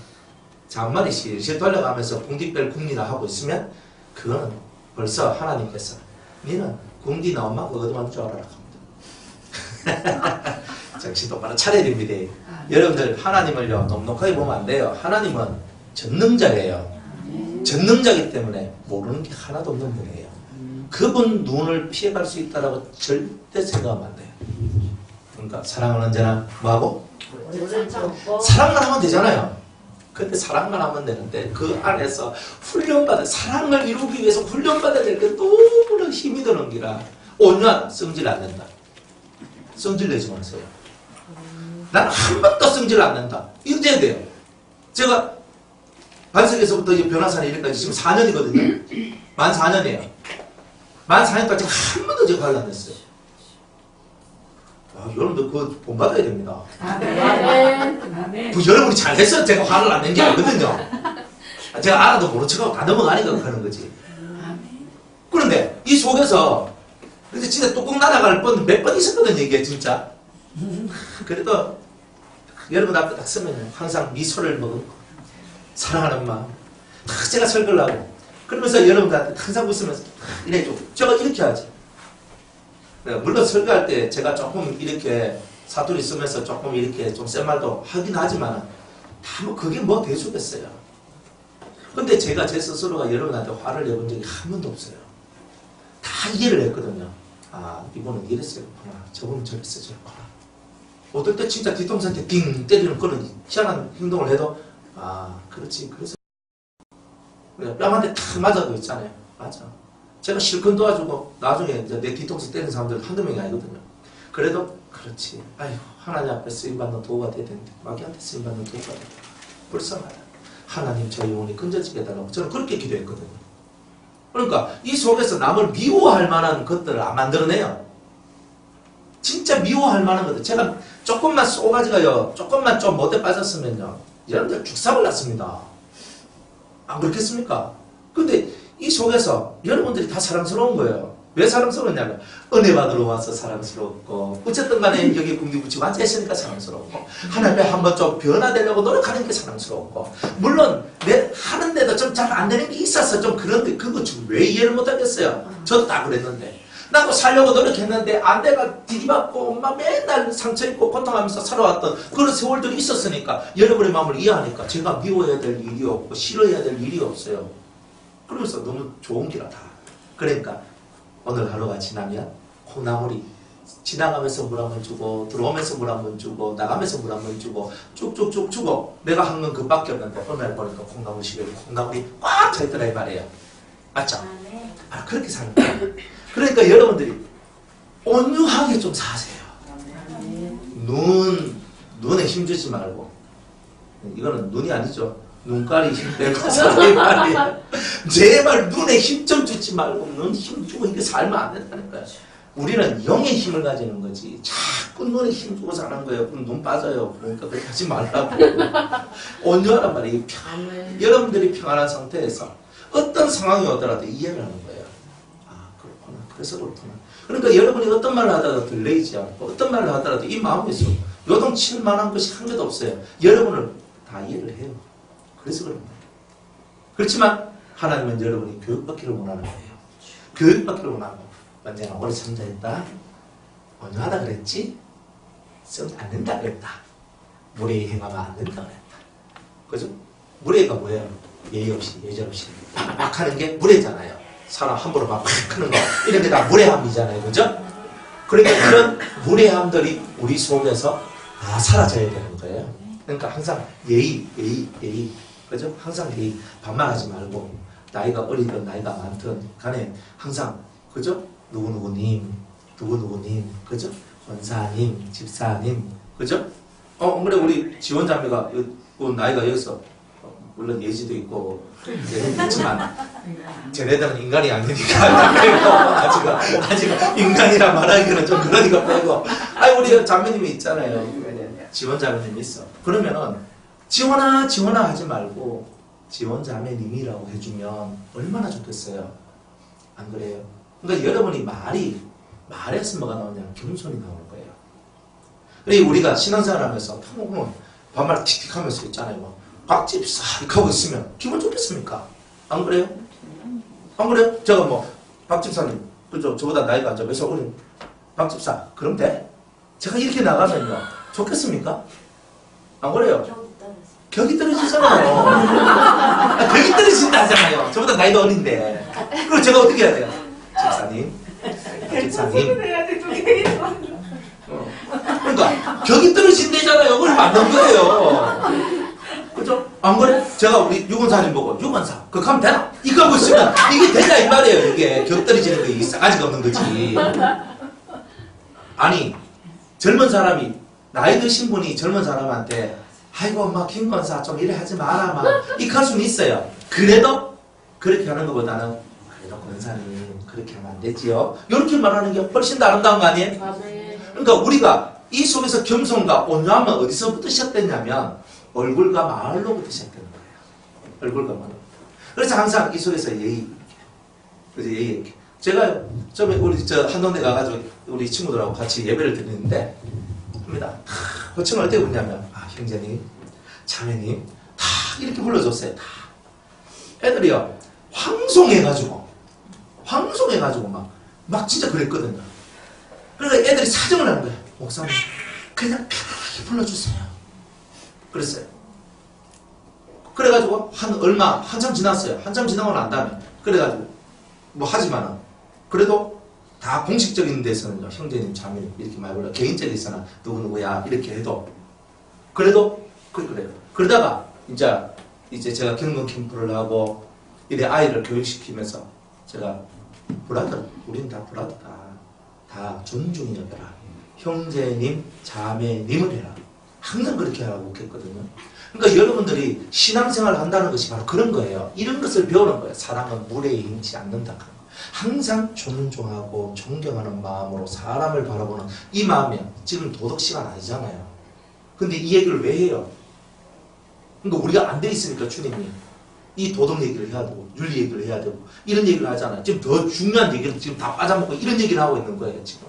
잔머리 실실 돌려가면서 궁디별 궁리나 하고 있으면 그거는 벌써 하나님께서 너는 궁디 나 엄마가 얻어맞는 줄 알아라 합니다. 정신 똑바로 차려야 됩니다. 여러분들 하나님을요 넉넉하게 보면 안 돼요. 하나님은 전능자예요. 전능자이기 때문에 모르는 게 하나도 없는 분이에요. 그분 눈을 피해갈 수 있다라고 절대 생각하면 안 돼요. 그러니까 사랑은 언제나 뭐하고? 오래 참고. 사랑만 하면 되잖아요. 근데 사랑만 하면 되는데 그 안에서 사랑을 이루기 위해서 훈련받아야 될 게 너무나 힘이 드는 기라 온유한 성질 안 낸다. 성질 내지 마세요. 난 한 번도 성질 안 낸다. 이거 돼야 돼요. 제가 반석에서부터 변화산에 이르기까지 지금 4년이거든요. 만 4년이에요. 만 4년까지 한 번도 제가 화를 안 냈어요. 여러분들 그거 본받아야 됩니다. 아멘. 그 여러분이 잘해서 제가 화를 안 낸 게 아니거든요. 제가 알아도 모른 척하고 다 넘어가니까 그러는 거지. 그런데 이 속에서 근데 진짜 뚜껑 날아갈 뻔 몇 번 있었거든요 이게 진짜. 그래도 여러분 앞에 딱 서면 항상 미소를 먹은 사랑하는 마음 딱 제가 설교를 하고 그러면서 여러분들한테 항상 웃으면서 이래 제가 이렇게 하지. 물론 설교할 때 제가 조금 이렇게 사투리 쓰면서 조금 이렇게 좀 센 말도 하긴 하지만 다 뭐 그게 뭐 돼주겠어요. 근데 제가 제 스스로가 여러분한테 화를 내본 적이 한 번도 없어요. 다 이해를 했거든요. 아 이분은 이랬어요. 저분은 저랬어요. 저랬구나. 어떨 때 진짜 뒤통수한테 띵 때리는 그런 희한한 행동을 해도 아 그렇지 그래서 뺨한테 탁 맞아도 있잖아요. 맞아. 제가 실컷 도와주고 나중에 이제 내 뒤통수 때리는 사람들 한두 명이 아니거든요. 그래도 그렇지. 아이고 하나님 앞에 쓰임받는 도구가 돼야 되는데 마귀한테 쓰임받는 도구가 돼야 돼. 불쌍하다. 하나님 저 영혼이 건져지게 해달라고 저는 그렇게 기도했거든요. 그러니까 이 속에서 남을 미워할 만한 것들을 안 만들어내요. 진짜 미워할 만한 것들. 제가 조금만 쏘가지가요. 조금만 좀 못돼 빠졌으면요. 여러분들 죽사을 났습니다. 안 그렇겠습니까? 근데 이 속에서 여러분들이 다 사랑스러운 거예요. 왜 사랑스러웠냐면 은혜 받으러 와서 사랑스럽고 어쨌든 간에 여기 공기 붙이고 앉아있으니까 사랑스럽고 하나님의 한번 좀 변화되려고 노력하는 게 사랑스럽고 물론 내 하는데도 좀 잘 안 되는 게 있어서 좀 그런데 그거 좀 왜 이해를 못하겠어요. 저도 다 그랬는데 나도 살려고 노력했는데 안 돼가 뒤집었고 막 맨날 상처 입고 고통하면서 살아왔던 그런 세월들이 있었으니까 여러분의 마음을 이해하니까 제가 미워해야 될 일이 없고 싫어해야 될 일이 없어요. 그러면서 너무 좋은 길이다. 그러니까 오늘 하루가 지나면 콩나물이 지나가면서 물 한 번 주고 들어오면서 물 한 번 주고 나가면서 물 한 번 주고 쭉쭉쭉 주고 내가 한 건 그밖에 없는데 어느 날 보니까 콩나물 시계에 콩나물이 꽉 차있더라 이 말이에요. 맞죠? 아, 그렇게 사는 거예요. 그러니까 여러분들이 온유하게 좀 사세요. 눈에 힘주지 말고 이거는 눈이 아니죠. 눈깔이 힘들고 사람이 말이에요. 제발 눈에 힘 좀 주지 말고 눈 힘 주고 이게 살면 안 된다는 거야. 우리는 영의 힘을 가지는 거지 자꾸 눈에 힘 주고 사는 거예요. 그럼 눈 빠져요. 그러니까 그렇게 하지 말라고. 온유하란 말이에요. 여러분들이 평안한 상태에서 어떤 상황이 오더라도 이해를 하는 거예요. 아 그렇구나. 그래서 그렇구나. 그러니까 여러분이 어떤 말을 하더라도 들리지 않고 어떤 말을 하더라도 이 마음에서 요동칠 만한 것이 한 개도 없어요. 여러분을 다 이해를 해요. 그래서 그런 거예요. 그렇지만 하나님은 여러분이 교육받기를 원하는 거예요. 교육받기를 원하고 언제나 오래 참자했다. 온유하다 그랬지? 썩 안 된다 그랬다. 무례히 행하면 안 된다 그랬다. 그죠? 무례가 뭐예요? 예의 없이 예절 없이 막 하는 게 무례잖아요. 사람 함부로 막 하는 거 이런 게 다 무례함이잖아요. 그죠? 그러니까 그런 무례함들이 우리 속에서 다 사라져야 되는 거예요. 그러니까 항상 예의 그죠? 항상 예의 반말하지 말고 나이가 어리든 나이가 많든 간에 항상 그죠? 누구누구님 그죠? 권사님 집사님 그죠? 그래 우리 지원자매가 나이가 여기서 물론 예지도 있고 있지만 쟤네들은 인간이 아니니까 아직 인간이라 말하기는 좀 그러니까 빼고 아니 우리 자매님이 있잖아요. 지원자매님이 있어. 그러면은 지원아 하지 말고 지원자매님이라고 해주면 얼마나 좋겠어요. 안 그래요? 그러니까 여러분이 말에서 뭐가 나오냐 겸손이 나오는 거예요. 그러니까 우리가 신앙생활하면서 보면 반말 틱틱하면서 있잖아요. 뭐 박집사 이렇게 하고 있으면 기분 좋겠습니까? 안 그래요? 안 그래요? 제가 뭐 박집사님 그죠? 저보다 나이가 몇 살 어린 박집사 그럼 돼? 제가 이렇게 나가면요 좋겠습니까? 안 그래요? 격이 떨어지잖아요. 격이 떨어진다 하잖아요. 저보다 나이도 어린데. 그럼 제가 어떻게 해야 돼요? 집사님. 그러니까 격이 떨어진대잖아요. 그걸 맞는 거예요. 그죠? 안 그래? 제가 우리 유건사님 보고 유건사 그거 하면 되나? 이거 하고 있으면 이게 되냐 이 말이에요. 이게 격 떨어지는 거 이 싸가지가 없는 거지. 아니 젊은 사람이 나이 드신 분이 젊은 사람한테 아이고 엄마 김건사 좀 이래 하지 마라 막 이렇게 할 수는 있어요. 그래도 그렇게 하는 것보다는 그래도 권사님 그렇게 하면 안 되지요. 이렇게 말하는 게 훨씬 더 아름다운 거 아니에요? 그러니까 우리가 이 속에서 겸손과 온유함은 어디서부터 시작됐냐면 얼굴과 말로부터 시작되는 거예요. 얼굴과 말로. 그래서 항상 이 속에서 예의 이렇게. 제가 처음에 우리 한동네 가가지고 우리 친구들하고 같이 예배를 드리는데 합니다. 호칭을 어떻게 부르냐면 형제님, 자매님 다 이렇게 불러줬어요. 다. 애들이요 황송해가지고 막 진짜 그랬거든요. 그러니까 애들이 사정을 하는 거예요. 목사님 그냥 편하게 불러주세요. 그랬어요. 그래가지고 한참 지났어요. 한참 지나고 난 다음에 그래가지고 뭐 하지만은 그래도 다 공식적인 데서는요 형제님 자매님 이렇게 말 불러 개인적에서는 누구누구야 이렇게 해도 그래도 그래요. 그러다가 이제 제가 경건 캠프를 하고 이래 아이를 교육시키면서 제가 우리는 다 브라더다. 다 존중히 여겨라. 형제님, 자매님을 해라. 항상 그렇게 하라고 했거든요. 그러니까 여러분들이 신앙생활을 한다는 것이 바로 그런 거예요. 이런 것을 배우는 거예요. 사랑은 무례히 행치 않는다. 항상 존중하고 존경하는 마음으로 사람을 바라보는 이 마음이 지금 도덕 시간 아니잖아요. 근데 이 얘기를 왜 해요? 그러니까 우리가 안 돼 있으니까 주님이 이 도덕 얘기를 해야 되고 윤리 얘기를 해야 되고 이런 얘기를 하잖아요. 지금 더 중요한 얘기를 지금 다 빠져먹고 이런 얘기를 하고 있는 거예요. 지금.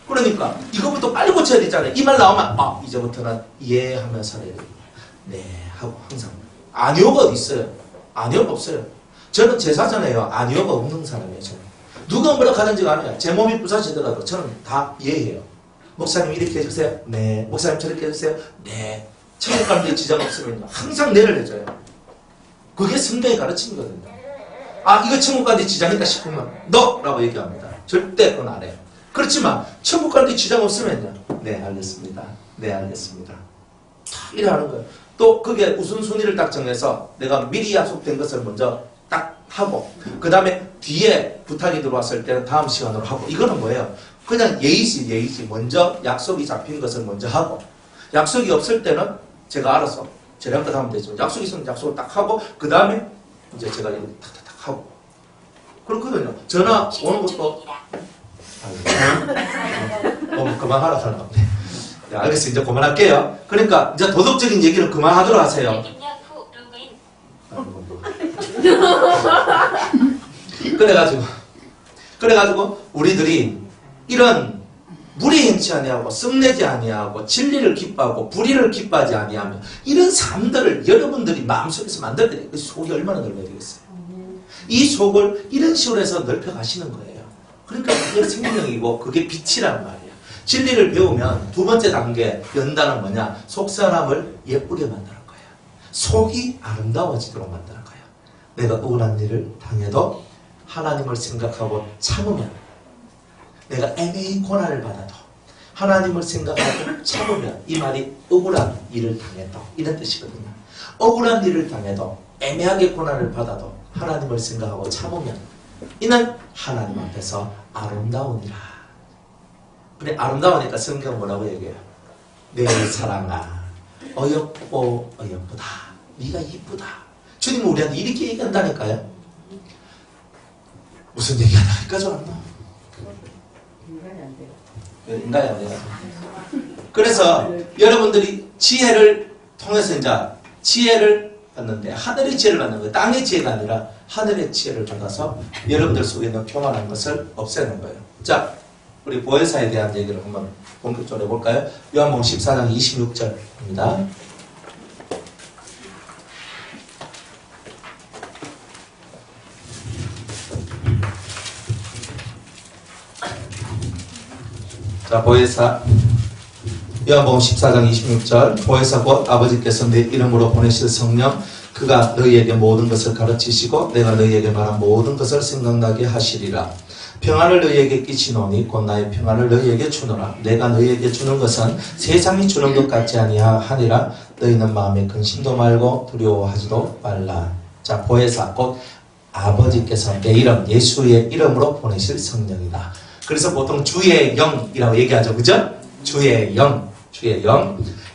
그러니까 이거부터 빨리 고쳐야 되잖아요. 이 말 나오면 이제부터는 이해하며 살아야 돼요. 네 하고 항상 아니오가 어디 있어요? 아니오가 없어요. 저는 제 사전에요. 아니오가 없는 사람이에요. 저는. 누가 뭐라 하든지 간에 제 몸이 부서지더라도 저는 다 이해해요. 목사님 이렇게 해주세요. 네. 목사님 저렇게 해주세요. 네. 천국 가는 데 지장 없으면요. 항상 내를 해줘요. 그게 성경의 가르침이거든요. 이거 천국 가는 데 지장 있다 싶으면 너! 라고 얘기합니다. 절대 그건 안 해요. 그렇지만 천국 가는 데 지장 없으면요. 네 알겠습니다. 네 알겠습니다. 다 이래 하는 거예요. 또 그게 우선순위를 딱 정해서 내가 미리 약속된 것을 먼저 딱 하고 그 다음에 뒤에 부탁이 들어왔을 때는 다음 시간으로 하고 이거는 뭐예요? 그냥 예의지. 먼저 약속이 잡힌 것을 먼저 하고 약속이 없을 때는 제가 알아서 재량껏 하면 되죠. 약속이 있으면 약속을 딱 하고 그 다음에 이제 제가 이거 탁탁탁 하고 그렇거든요. 전화 오는 것도 그만하라 설마. 네, 알겠어요. 이제 그만할게요. 그러니까 이제 도덕적인 얘기를 그만하도록 하세요. 그래가지고 우리들이 이런 무리 행치 아니하고 썩내지 아니하고 진리를 기뻐하고 불의를 기뻐하지 아니하며 이런 삶들을 여러분들이 마음속에서 만들어야 돼요. 그 속이 얼마나 넓어야 되겠어요. 이 속을 이런 식으로 해서 넓혀 가시는 거예요. 그러니까 그게 생명이고 그게 빛이란 말이에요. 진리를 배우면 두 번째 단계 연단은 뭐냐? 속 사람을 예쁘게 만드는 거예요. 속이 아름다워지도록 만드는 거예요. 내가 억울한 일을 당해도 하나님을 생각하고 참으면 내가 애매히 고난을 받아도 하나님을 생각하고 참으면 이 말이 억울한 일을 당해도 이런 뜻이거든요. 억울한 일을 당해도 애매하게 고난을 받아도 하나님을 생각하고 참으면 이는 하나님 앞에서 아름다우니라. 그래 아름다우니까 성경 뭐라고 얘기해요? 내 사랑아 어여쁘고 어여쁘다. 네가 이쁘다. 주님은 우리한테 이렇게 얘기한다니까요. 무슨 얘기하다 여기까지 왔나? 인간이 안 돼요. 그래서 여러분들이 지혜를 통해서 이제 지혜를 받는데 하늘의 지혜를 받는 거예요. 땅의 지혜가 아니라 하늘의 지혜를 받아서 여러분들 속에 있는 교만한 것을 없애는 거예요. 자, 우리 보혜사에 대한 얘기를 한번 본격적으로 해볼까요? 요한복음 14장 26절입니다. 자, 보혜사 요한복음 14장 26절 보혜사 곧 아버지께서 내 이름으로 보내실 성령 그가 너희에게 모든 것을 가르치시고 내가 너희에게 말한 모든 것을 생각나게 하시리라. 평안을 너희에게 끼치노니 곧 나의 평안을 너희에게 주노라. 내가 너희에게 주는 것은 세상이 주는 것 같지 아니하니라. 너희는 마음에 근심도 말고 두려워하지도 말라. 자, 보혜사 곧 아버지께서 내 이름 예수의 이름으로 보내실 성령이다. 그래서 보통 주의 영이라고 얘기하죠. 그죠? 주의 영,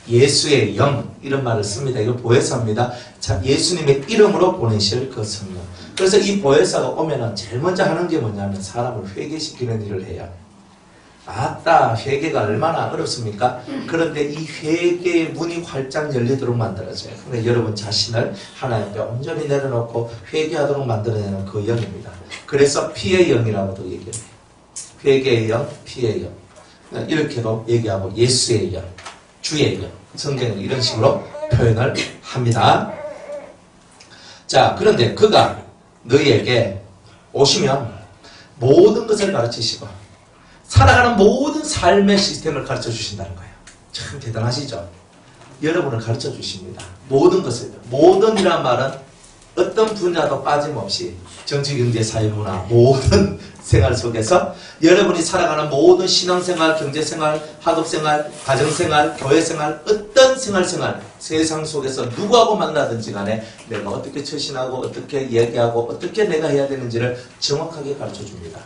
예수의 영 이런 말을 씁니다. 이거 보혜사입니다. 자, 예수님의 이름으로 보내실 그 성령. 그래서 이 보혜사가 오면은 제일 먼저 하는 게 뭐냐면 사람을 회개시키는 일을 해요. 아따, 회개가 얼마나 어렵습니까? 그런데 이 회개의 문이 활짝 열리도록 만들어져요. 그러니까 여러분 자신을 하나님 앞에 온전히 내려놓고 회개하도록 만들어내는 그 영입니다. 그래서 피의 영이라고도 얘기해요. 회개의 영, 피의 영. 이렇게도 얘기하고 예수의 영, 주의 영. 성경은 이런 식으로 표현을 합니다. 자, 그런데 그가 너희에게 오시면 모든 것을 가르치시고 살아가는 모든 삶의 시스템을 가르쳐 주신다는 거예요. 참 대단하시죠? 여러분을 가르쳐 주십니다. 모든 것을. 모든이란 말은 어떤 분야도 빠짐없이 정치, 경제, 사회, 문화 모든 생활 속에서 여러분이 살아가는 모든 신앙생활, 경제생활, 학업생활, 가정생활, 교회생활, 어떤 생활, 세상 속에서 누구하고 만나든지 간에 내가 어떻게 처신하고 어떻게 얘기하고 어떻게 내가 해야 되는지를 정확하게 가르쳐 줍니다.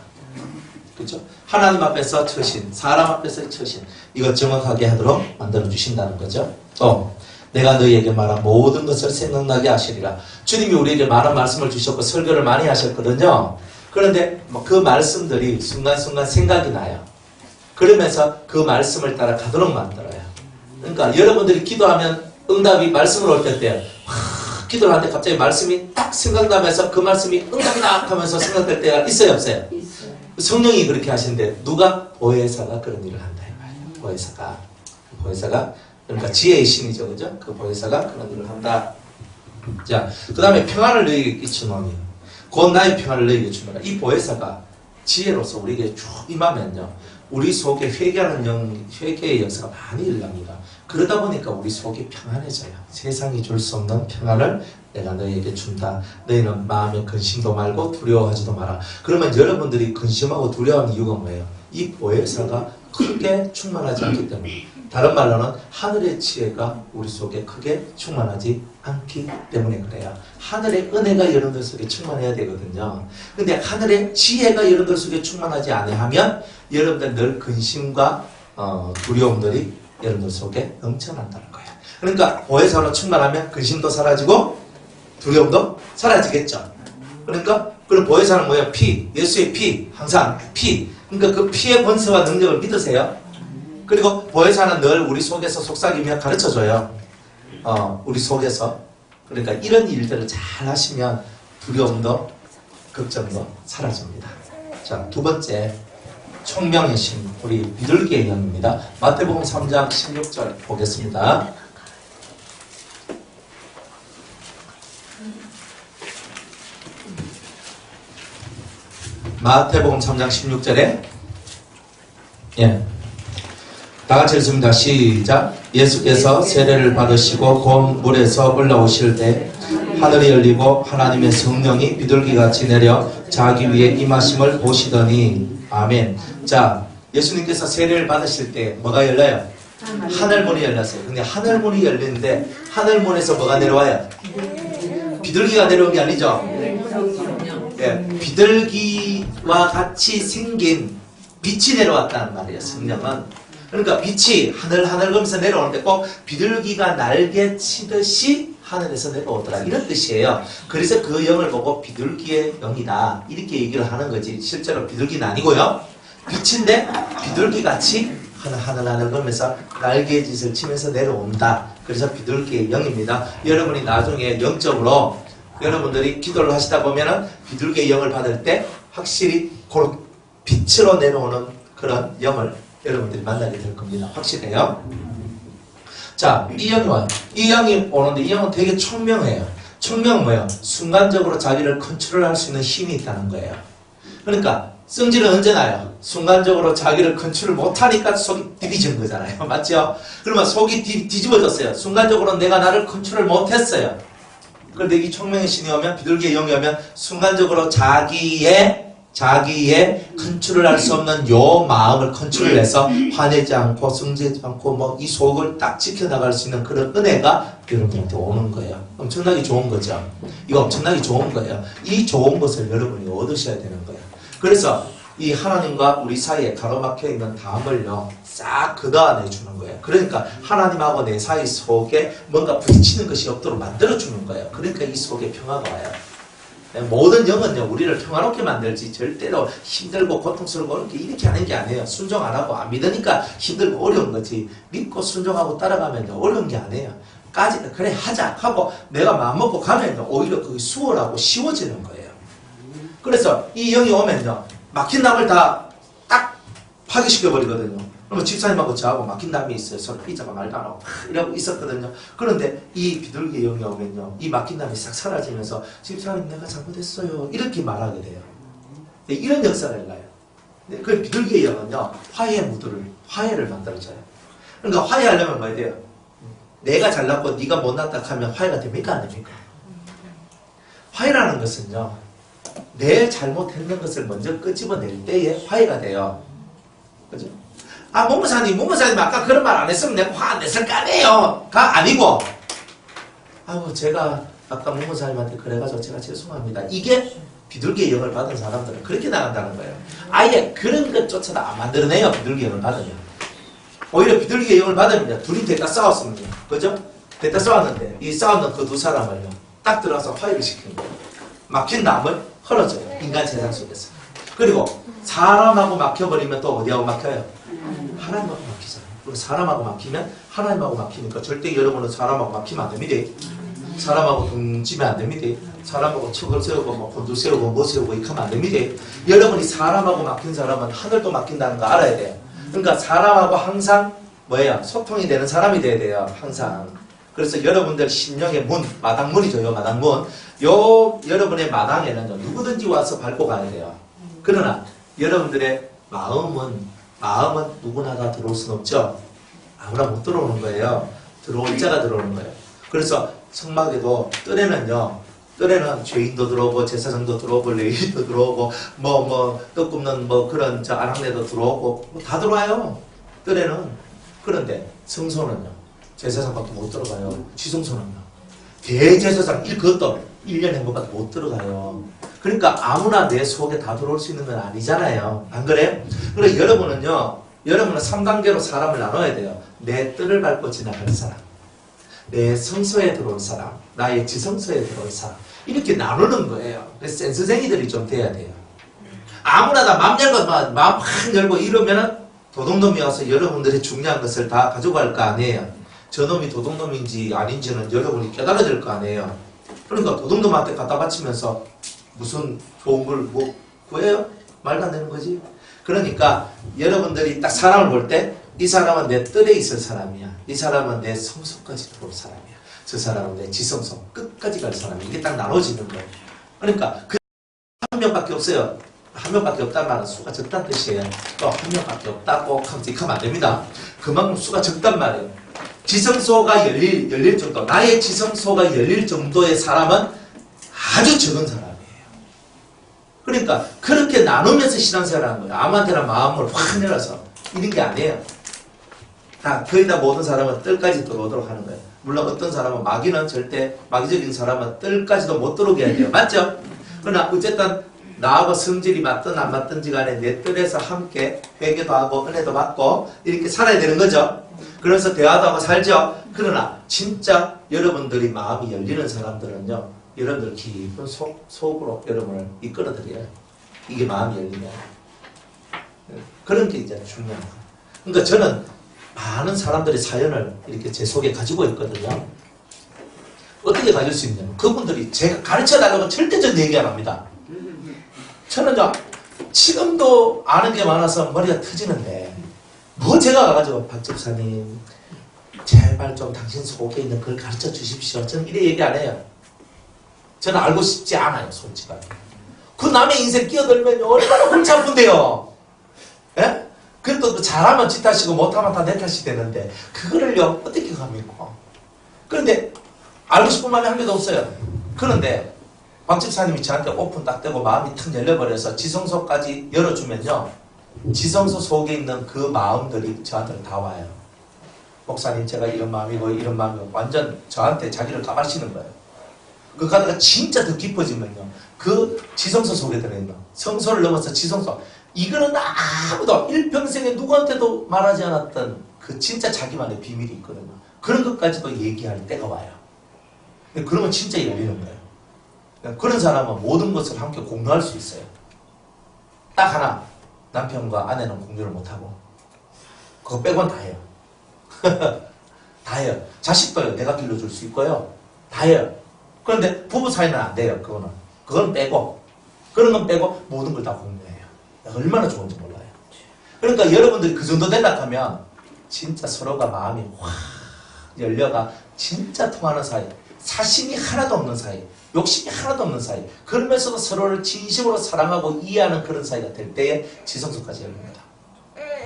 그렇죠? 하나님 앞에서 처신, 사람 앞에서 처신 이거 정확하게 하도록 만들어 주신다는 거죠. 또 내가 너희에게 말한 모든 것을 생각나게 하시리라. 주님이 우리에게 많은 말씀을 주셨고 설교를 많이 하셨거든요. 그런데 그 말씀들이 순간순간 생각이 나요. 그러면서 그 말씀을 따라 가도록 만들어요. 그러니까 여러분들이 기도하면 응답이 말씀으로 올 때 기도를 하는데 갑자기 말씀이 딱 생각나면서 그 말씀이 응답이다 하면서 생각될 때가 있어요, 없어요? 있어요. 성령이 그렇게 하시는데 누가? 보혜사가 그런 일을 한다 이 말이에요. 보혜사가 그러니까 지혜의 신이죠, 그죠? 그 보혜사가 그런 일을 한다. 자, 그 다음에 평안을 너희에게 끼치노니 곧 나의 평안을 너희에게 주노라. 이 보혜사가 지혜로서 우리에게 쭉 임하면요, 우리 속에 회개의 역사가 많이 일어납니다. 그러다 보니까 우리 속이 평안해져요. 세상이 줄 수 없는 평안을 내가 너희에게 준다. 너희는 마음에 근심도 말고 두려워하지도 마라. 그러면 여러분들이 근심하고 두려워하는 이유가 뭐예요? 이 보혜사가 크게 충만하지 않기 때문에. 다른 말로는 하늘의 지혜가 우리 속에 크게 충만하지 않기 때문에 그래요. 하늘의 은혜가 여러분들 속에 충만해야 되거든요. 근데 하늘의 지혜가 여러분들 속에 충만하지 않으면 여러분들 늘 근심과 두려움들이 여러분들 속에 넘쳐난다는 거예요. 그러니까 보혜사로 충만하면 근심도 사라지고 두려움도 사라지겠죠. 그러니까 그럼 보혜사는 뭐예요? 피, 예수의 피, 항상 피. 그러니까 그 피의 권세와 능력을 믿으세요. 그리고 보혜사는 늘 우리 속에서 속삭이며 가르쳐줘요. 우리 속에서. 그러니까 이런 일들을 잘 하시면 두려움도 걱정도 사라집니다. 자, 두 번째, 총명의 신, 우리 비둘기의 영입니다. 마태복음 3장 16절 보겠습니다. 마태복음 3장 16절에 예. 다 같이 읽습니다. 시작. 예수께서 세례를 받으시고 곧 물에서 올라오실 때 하늘이 열리고 하나님의 성령이 비둘기같이 내려 자기 위에 임하심을 보시더니 아멘. 자, 예수님께서 세례를 받으실 때 뭐가 열려요? 하늘문이 열렸어요. 근데 하늘문이 열리는데 하늘문에서 뭐가 내려와요? 비둘기가 내려온 게 아니죠? 예, 비둘기와 같이 생긴 빛이 내려왔다는 말이에요. 성령은. 그러니까 빛이 하늘거면서 내려오는데 꼭 비둘기가 날개 치듯이 하늘에서 내려오더라 이런 뜻이에요. 그래서 그 영을 보고 비둘기의 영이다 이렇게 얘기를 하는 거지 실제로 비둘기는 아니고요. 빛인데 비둘기같이 하늘거면서 날개짓을 치면서 내려온다. 그래서 비둘기의 영입니다. 여러분이 나중에 영적으로 여러분들이 기도를 하시다 보면은 비둘기의 영을 받을 때 확실히 그런 빛으로 내려오는 그런 영을 여러분들이 만나게 될 겁니다. 확실해요. 자, 이 영이 와요. 이 영이 오는데 이 영은 되게 총명해요. 총명은 뭐예요? 순간적으로 자기를 컨트롤할 수 있는 힘이 있다는 거예요. 그러니까 성질은 언제 나요? 순간적으로 자기를 컨트롤 못하니까 속이 뒤집어진 거잖아요. 맞죠? 그러면 속이 뒤집어졌어요. 순간적으로 내가 나를 컨트롤 못했어요. 그런데 이 총명의 신이 오면 비둘기의 영이 오면 순간적으로 자기의 컨트롤 할 수 없는 요 마음을 컨트롤해서 화내지 않고 성질하지 않고 뭐 이 속을 딱 지켜나갈 수 있는 그런 은혜가 여러분한테 오는 거예요. 엄청나게 좋은 거죠. 이거 엄청나게 좋은 거예요. 이 좋은 것을 여러분이 얻으셔야 되는 거예요. 그래서 이 하나님과 우리 사이에 가로막혀 있는 담을요 싹 걷어내 주는 거예요. 그러니까 하나님하고 내 사이 속에 뭔가 부딪히는 것이 없도록 만들어 주는 거예요. 그러니까 이 속에 평화가 와요. 모든 영은요 우리를 평화롭게 만들지 절대로 힘들고 고통스럽고 이렇게 하는 게 아니에요. 순종 안 하고 안 믿으니까 힘들고 어려운 거지. 믿고 순종하고 따라가면 어려운 게 아니에요. 그래 하자 하고 내가 마음먹고 가면 오히려 그게 수월하고 쉬워지는 거예요. 그래서 이 영이 오면요 막힌 담을 다 딱 파괴시켜버리거든요. 그러면 집사님하고 저하고 막힌 담이 있어요. 서로 삐져가 말도 안 하고 이러고 있었거든요. 그런데 이 비둘기 영이 오면요 이 막힌 담이 싹 사라지면서 집사님 내가 잘못했어요 이렇게 말하게 돼요. 이런 역사가 일어나요. 그 비둘기의 영은요 화해를 만들어줘요. 그러니까 화해하려면 뭐 해야 돼요? 내가 잘났고 네가 못났다 하면 화해가 됩니까 안 됩니까? 화해라는 것은요 내 잘못했는 것을 먼저 끄집어낼 때에 화해가 돼요. 그죠? 아, 문무사님 아까 그런 말 안 했으면 내가 화 안 냈을 거 아니에요. 가 아니고, 아유, 제가 아까 문무사님한테 그래가지고 제가 죄송합니다. 이게 비둘기의 영을 받은 사람들은 그렇게 나간다는 거예요. 아예 그런 것조차도 안 만들어내요. 비둘기의 영을 받으면. 오히려 비둘기의 영을 받으면 둘이 대다 싸웠습니다. 그죠? 대다 싸웠는데 이 싸웠는 그 두 사람을요 딱 들어가서 화해를 시키는 거예요. 막힌 담을 헐어줘요. 인간 세상 속에서. 그리고 사람하고 막혀버리면 또 어디하고 막혀요? 하나님하고 막히잖아요. 그리고 사람하고 막히면 하나님하고 막히니까 절대 여러분은 사람하고 막히면 안 됩니다. 사람하고 등지면 안 됩니다. 사람하고 척을 세우고 뭐 곤두 세우고 뭐 세우고 이렇게 하면 안 됩니다. 여러분이 사람하고 맡긴 사람은 하늘도 맡긴다는 거 알아야 돼요. 그러니까 사람하고 항상 뭐예요? 소통이 되는 사람이 돼야 돼요. 항상. 그래서 여러분들 심령의 문, 마당문이죠. 요 마당문. 요 여러분의 마당에는 누구든지 와서 밟고 가야 돼요. 그러나 여러분들의 마음은 누구나 다 들어올 수는 없죠. 아무나 못 들어오는 거예요. 들어올 자가 들어오는 거예요. 그래서 성막에도 뜰에는 죄인도 들어오고 제사장도 들어오고 레위도 들어오고 떡 굽는 그런 아낙네도 들어오고 다 들어와요. 뜰에는. 그런데 성소는요. 제사장밖에 못 들어가요. 지성소는요. 대제사장 그것도 1년 한 번밖에 못 들어가요. 그러니까 아무나 내 속에 다 들어올 수 있는 건 아니잖아요. 안 그래요? 그래서 여러분은 3단계로 사람을 나눠야 돼요. 내 뜰을 밟고 지나가는 사람, 내 성소에 들어올 사람, 나의 지성소에 들어올 사람, 이렇게 나누는 거예요. 그래서 센스쟁이들이 좀 돼야 돼요. 아무나 다 마음 확 열고 이러면은 도둑놈이 와서 여러분들의 중요한 것을 다 가져갈 거 아니에요. 저놈이 도둑놈인지 아닌지는 여러분이 깨달아야 될 거 아니에요. 그러니까 도둑놈한테 갖다 바치면서 무슨 좋은 걸 구해요? 말도 안 되는 거지. 그러니까 여러분들이 딱 사람을 볼 때 이 사람은 내 뜰에 있을 사람이야. 이 사람은 내 성소까지 들어올 사람이야. 저 사람은 내 지성소 끝까지 갈 사람이야. 이게 딱 나눠지는 거예요. 그러니까 한 명밖에 없어요. 한 명밖에 없다는 말은 수가 적다는 뜻이에요. 또 한 명밖에 없다고 하면 안 됩니다. 그만큼 수가 적단 말이에요. 지성소가 열릴 정도, 나의 지성소가 열릴 정도의 사람은 아주 적은 사람이에요. 그러니까 그렇게 나누면서 신앙생활을 하는 거예요. 아무한테나 마음을 확 열어서 이런 게 아니에요. 거의 다 모든 사람은 뜰까지 들어오도록 하는 거예요. 물론 어떤 사람은 마귀적인 사람은 뜰까지도 못 들어오게 해야 돼요. 맞죠? 그러나 어쨌든 나하고 성질이 맞든 안 맞든지 간에 내 뜰에서 함께 회개도 하고 은혜도 받고 이렇게 살아야 되는 거죠. 그래서 대화도 하고 살죠. 그러나 진짜 여러분들이 마음이 열리는 사람들은요, 여러분들 깊은 속으로 여러분을 이끌어들여요. 이게 마음이 열리면. 그런 게 이제 중요한 거예요. 그러니까 저는 많은 사람들의 사연을 이렇게 제 속에 가지고 있거든요. 어떻게 가질 수 있냐면 그분들이 제가 가르쳐달라고 절대 전 얘기 안 합니다. 저는요, 지금도 아는 게 많아서 머리가 터지는데 제가 가가지고 박 집사님 제발 좀 당신 속에 있는 걸 가르쳐 주십시오. 저는 이래 얘기 안 해요. 저는 알고 싶지 않아요, 솔직하게. 그 남의 인생 끼어들면 얼마나 골치 아픈데요. 예? 그래도 잘하면 지 탓이고 못하면 다 내 탓이 되는데 그거를요 어떻게 합니까? 그런데 알고 싶은 마음이 한 개도 없어요. 그런데 박 집사님이 저한테 오픈 딱 되고 마음이 탁 열려버려서 지성소까지 열어주면요, 지성소 속에 있는 그 마음들이 저한테 다 와요. 목사님 제가 이런 마음이고 이런 마음이고 완전 저한테 자기를 까발치는 거예요. 그 가다가 진짜 더 깊어지면요, 그 지성소 속에 들어있는 성소를 넘어서 지성소, 이거는 아무도 일평생에 누구한테도 말하지 않았던 그 진짜 자기만의 비밀이 있거든요. 그런 것까지도 얘기할 때가 와요. 그러면 진짜 열리는 거예요. 그런 사람은 모든 것을 함께 공유할 수 있어요. 딱 하나, 남편과 아내는 공유를 못하고 그거 빼고는 다 해요. 다 해요. 자식도 내가 길러줄 수 있고요. 다 해요. 그런데 부부 사이는 안 돼요. 그건 빼고, 그런 건 빼고 모든 걸 다 공유해요. 얼마나 좋은지 몰라요. 그러니까 여러분들이 그 정도 된다 하면 진짜 서로가 마음이 확 열려가 진짜 통하는 사이, 사심이 하나도 없는 사이, 욕심이 하나도 없는 사이, 그러면서도 서로를 진심으로 사랑하고 이해하는 그런 사이가 될 때에 지성소까지 열립니다.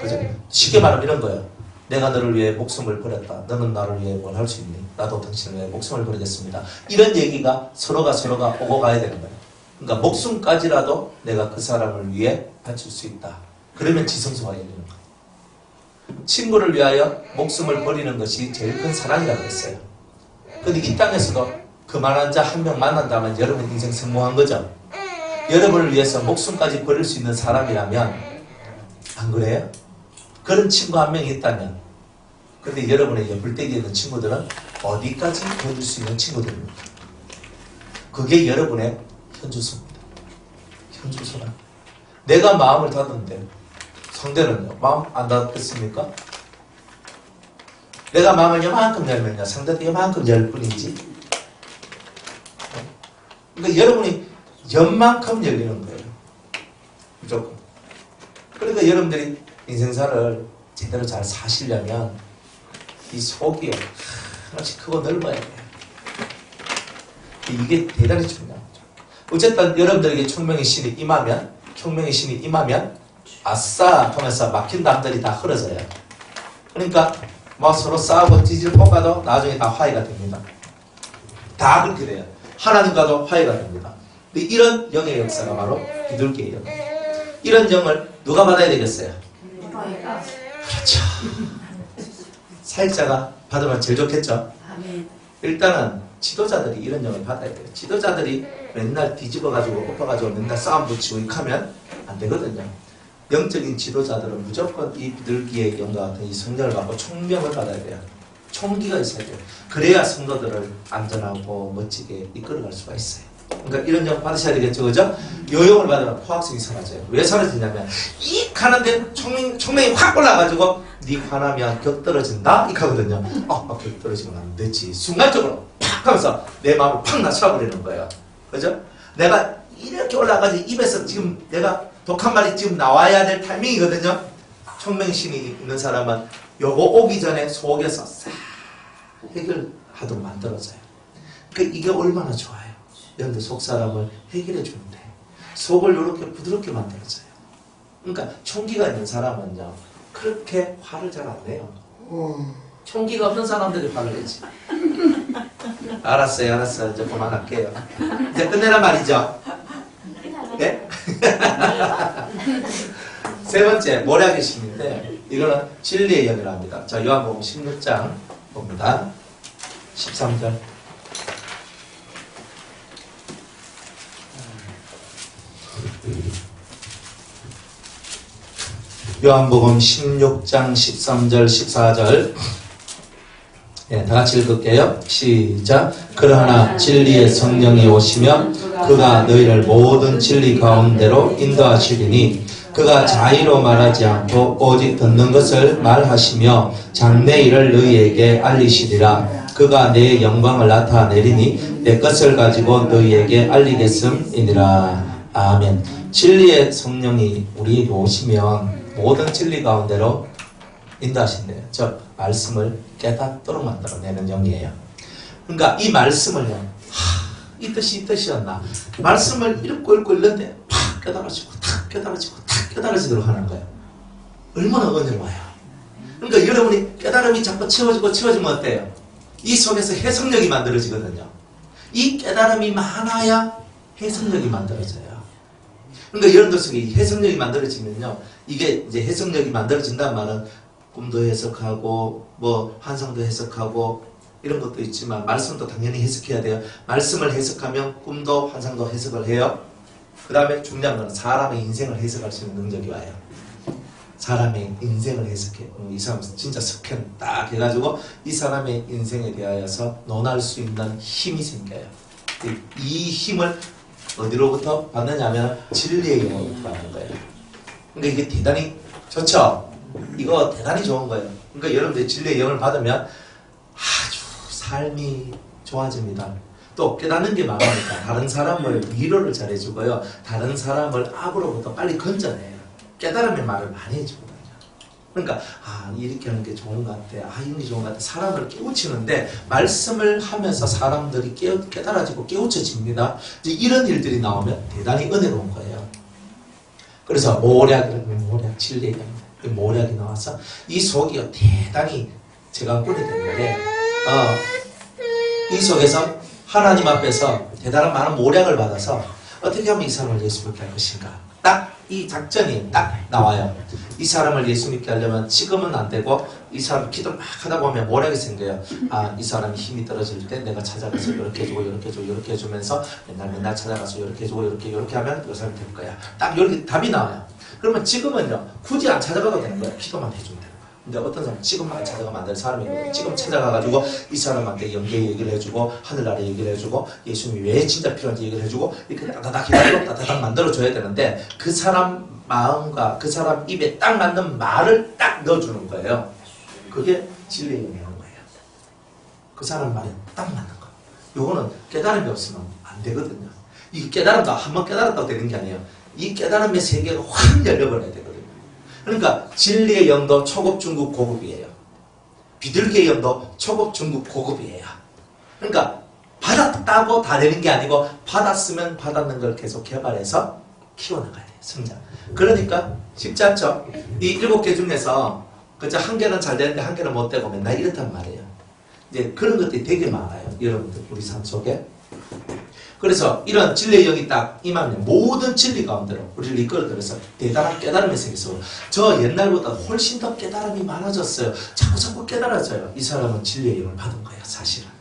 그죠? 쉽게 말하면 이런 거예요. 내가 너를 위해 목숨을 버렸다. 너는 나를 위해 뭘 할 수 있니? 나도 당신을 위해 목숨을 버리겠습니다. 이런 얘기가 서로가 오고 가야 되는 거예요. 그러니까 목숨까지라도 내가 그 사람을 위해 바칠 수 있다. 그러면 지성소가 열리는 거예요. 친구를 위하여 목숨을 버리는 것이 제일 큰 사랑이라고 했어요. 근데 이 땅에서도 그만한 자 한 명 만난다면 여러분 인생 성공한 거죠. 여러분을 위해서 목숨까지 버릴 수 있는 사람이라면, 안 그래요? 그런 친구 한 명이 있다면, 근데 여러분의 옆불대기에 있는 친구들은 어디까지 버릴 수 있는 친구들입니다. 그게 여러분의 현주소입니다. 현주소라. 내가 마음을 닫았는데 상대는요, 마음 안 닫았겠습니까? 내가 마음을 요만큼 열면요, 상대도 요만큼 열 뿐이지 그러니까 여러분이 연만큼 열리는 거예요. 무조건. 그러니까 여러분들이 인생사를 제대로 잘 사시려면 이 속이요. 하나씩 크고 넓어야 돼요. 이게 대단히 중요한 거죠. 어쨌든 여러분들에게 총명의 신이 임하면 아싸 하면서 막힌 담들이 다 흐려져요. 그러니까 뭐 서로 싸우고 뒤질 볶아도 나중에 다 화해가 됩니다. 다 그렇게 돼요. 하나님과도 화해가 됩니다. 근데 이런 영의 역사가 바로 비둘기의 영. 이런 영을 누가 받아야 되겠어요? 그렇죠. 사역자가 받으면 제일 좋겠죠. 아멘. 일단은 지도자들이 이런 영을 받아야 돼요. 지도자들이 맨날 뒤집어가지고 엎어가지고 맨날 싸움 붙이고 이렇게 하면 안 되거든요. 영적인 지도자들은 무조건 이 비둘기의 영과 같은 이 성령을 받고 총명을 받아야 돼요. 총기가 있어야 돼요. 그래야 성도들을 안전하고 멋지게 이끌어갈 수가 있어요. 그러니까 이런 영 받으셔야 되겠죠, 그죠? 요 영을 받으면 포악성이 사라져요. 왜 사라지냐면 이익 하는데 총명이 확 올라가지고 네 화나면 격 떨어진다? 이렇게 하거든요. 격 떨어지면 안 되지. 순간적으로 팍 하면서 내 마음을 팍 낮춰버리는 거예요. 그죠? 내가 이렇게 올라가지 입에서 지금 내가 독한 말이 지금 나와야 될 타이밍이거든요. 총명신이 있는 사람은 요거 오기 전에 속에서 싹 해결하도록 만들어져요. 그러니까 이게 얼마나 좋아요. 여러분들 속 사람을 해결해 주는데 속을 이렇게 부드럽게 만들어져요. 그러니까 총기가 있는 사람은요 그렇게 화를 잘 안 내요. 총기가 없는 사람들이 화를 내지. 알았어요. 이제 그만할게요. 이제 끝내란 말이죠. 네? 세 번째 모략의 신인데 이거는 진리의 영이라 합니다. 자, 요한복음 16장 봅니다. 13절. 요한복음 16장 13절 14절 다 같이 읽을게요. 시작. 그러나 진리의 성령이 오시면 그가 너희를 모든 진리 가운데로 인도하시리니 그가 자의로 말하지 않고 오직 듣는 것을 말하시며 장래 일을 너희에게 알리시리라. 그가 내 영광을 나타내리니 내 것을 가지고 너희에게 알리겠음이니라. 아멘. 진리의 성령이 우리에게 오시면 모든 진리 가운데로 인도하신대요. 즉 말씀을 깨닫도록 만들어내는 영이에요. 그러니까 이 말씀을요, 이 뜻이 이 뜻이었나, 말씀을 읽고 읽는데 팍 깨달아지고 탁 깨달아지고 탁 깨달아지도록 하는 거예요. 얼마나 은혜로워요. 그러니까 여러분이 깨달음이 자꾸 채워지면 어때요? 이 속에서 해석력이 만들어지거든요. 이 깨달음이 많아야 해석력이 만들어져요. 그러니까 여러분들 속에 이 해석력이 만들어지면요, 이게 이제 해석력이 만들어진다는 말은 꿈도 해석하고 뭐 환상도 해석하고 이런 것도 있지만 말씀도 당연히 해석해야 돼요. 말씀을 해석하면 꿈도 환상도 해석을 해요. 그 다음에 중요한 건 사람의 인생을 해석할 수 있는 능력이 와요. 사람의 인생을 해석해. 이 사람 진짜 석현 딱 해가지고 이 사람의 인생에 대하여서 논할 수 있는 힘이 생겨요. 이 힘을 어디로부터 받느냐면 진리의 영으로부터 받는 거예요. 그러니까 이게 대단히 좋죠? 이거 대단히 좋은 거예요. 그러니까 여러분들이 진리의 영을 받으면 아주 삶이 좋아집니다. 또 깨닫는 게 많으니까 다른 사람을 위로를 잘해주고요. 다른 사람을 악으로부터 빨리 건져내요. 깨달음의 말을 많이 해주거든요. 그러니까 이렇게 하는 게 좋은 것 같아. 이런 게 좋은 것 같아. 사람을 깨우치는데 말씀을 하면서 사람들이 깨달아지고 깨우쳐집니다. 이제 이런 일들이 나오면 대단히 은혜로운 거예요. 그래서 모략, 진리의 영. 모략이 나와서 이 속이요 대단히 제가 꾸게 됐는데 이 속에서 하나님 앞에서 대단한 많은 모략을 받아서 어떻게 하면 이 사람을 예수 믿게 할 것인가, 딱 이 작전이 딱 나와요. 이 사람을 예수 믿게 하려면 지금은 안 되고 이 사람 기도 막 하다 보면 모략이 생겨요. 이 사람이 힘이 떨어질 때 내가 찾아가서 이렇게 해주고 이렇게 해주고 이렇게 해주면서 맨날 찾아가서 이렇게 해주고 이렇게 하면 이 사람이 될 거야. 딱 이렇게 답이 나와요. 그러면 지금은요 굳이 안 찾아가도 되는 거예요. 기도만 해주면 되는 거예요. 근데 어떤 사람은 지금만 찾아가면 안 되는 사람이거든요. 지금 찾아가가지고 이 사람한테 영계 얘기를 해주고 하늘나라 얘기를 해주고 예수님이 왜 진짜 필요한지 얘기를 해주고 이렇게 따다닥 해가지고 따다닥 만들어줘야 되는데 그 사람 마음과 그 사람 입에 딱 맞는 말을 딱 넣어주는 거예요. 그게 진리의 영이라는 거예요. 그 사람 말에 딱 맞는 거. 요거는 깨달음이 없으면 안 되거든요. 이 깨달음도 한번 깨달았다고 되는 게 아니에요. 이 깨달음의 세계가 확 열려버려야 되거든요. 그러니까 진리의 영도 초급, 중급, 고급이에요. 비둘기의 영도 초급, 중급, 고급이에요. 그러니까 받았다고 다 되는 게 아니고 받았으면 받았는 걸 계속 개발해서 키워나가야 돼요. 성장. 그러니까 쉽지 않죠. 이 7개 중에서 그저 한 개는 잘 되는데 한 개는 못 되고 맨날 이렇단 말이에요. 이제 그런 것들이 되게 많아요. 여러분들 우리 삶 속에. 그래서 이런 진리의 영이 딱 임하면 모든 진리 가운데로 우리를 이끌어들여서 대단한 깨달음의 세계 속으로. 저 옛날보다 훨씬 더 깨달음이 많아졌어요. 자꾸 깨달아져요. 이 사람은 진리의 영을 받은 거예요. 사실은.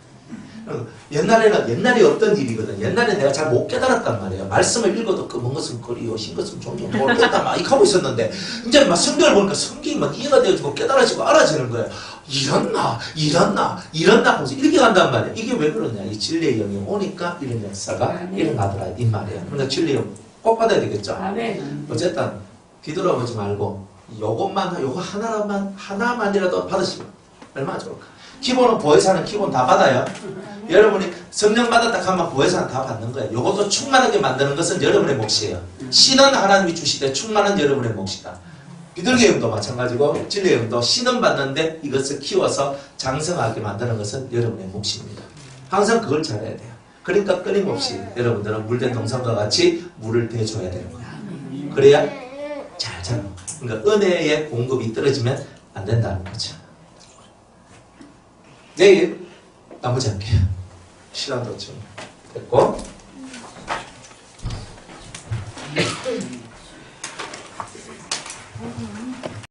옛날에 어떤 일이거든. 옛날에 내가 잘 못 깨달았단 말이에요. 말씀을 읽어도 검은 것은 거리요, 흰 것은 종종 모르겠다 막 이렇게 하고 있었는데 이제 막 성경을 보니까 성경이 막 이해가 되어지고 깨달아지고 알아지는 거예요. 이랬나 하면서 이렇게 간단 말이에요. 이게 왜 그러냐. 이 진리의 영이 오니까 이런 역사가 일어나더라 이 말이에요. 그러니까 진리의 영 꼭 받아야 되겠죠. 아멘. 어쨌든 뒤돌아보지 말고 요거 하나만이라도 받으시면 얼마나 좋을까. 기본은 보혜사는 기본 다 받아요. 여러분이 성령 받았다 하면 보혜사는 다 받는 거예요. 요것도 충만하게 만드는 것은 여러분의 몫이에요. 신은 하나님이 주시되 충만은 여러분의 몫이다. 비둘기 영도 마찬가지고 진리의 영도 신은 받는데 이것을 키워서 장성하게 만드는 것은 여러분의 몫입니다. 항상 그걸 잘해야 돼요. 그러니까 끊임없이 여러분들은 물된 동산과 같이 물을 대줘야 되는 거예요. 그래야 잘 자라는 거예요. 그러니까 은혜의 공급이 떨어지면 안 된다는 거죠. 내일 나머지 할게요. 시간도 좀 됐고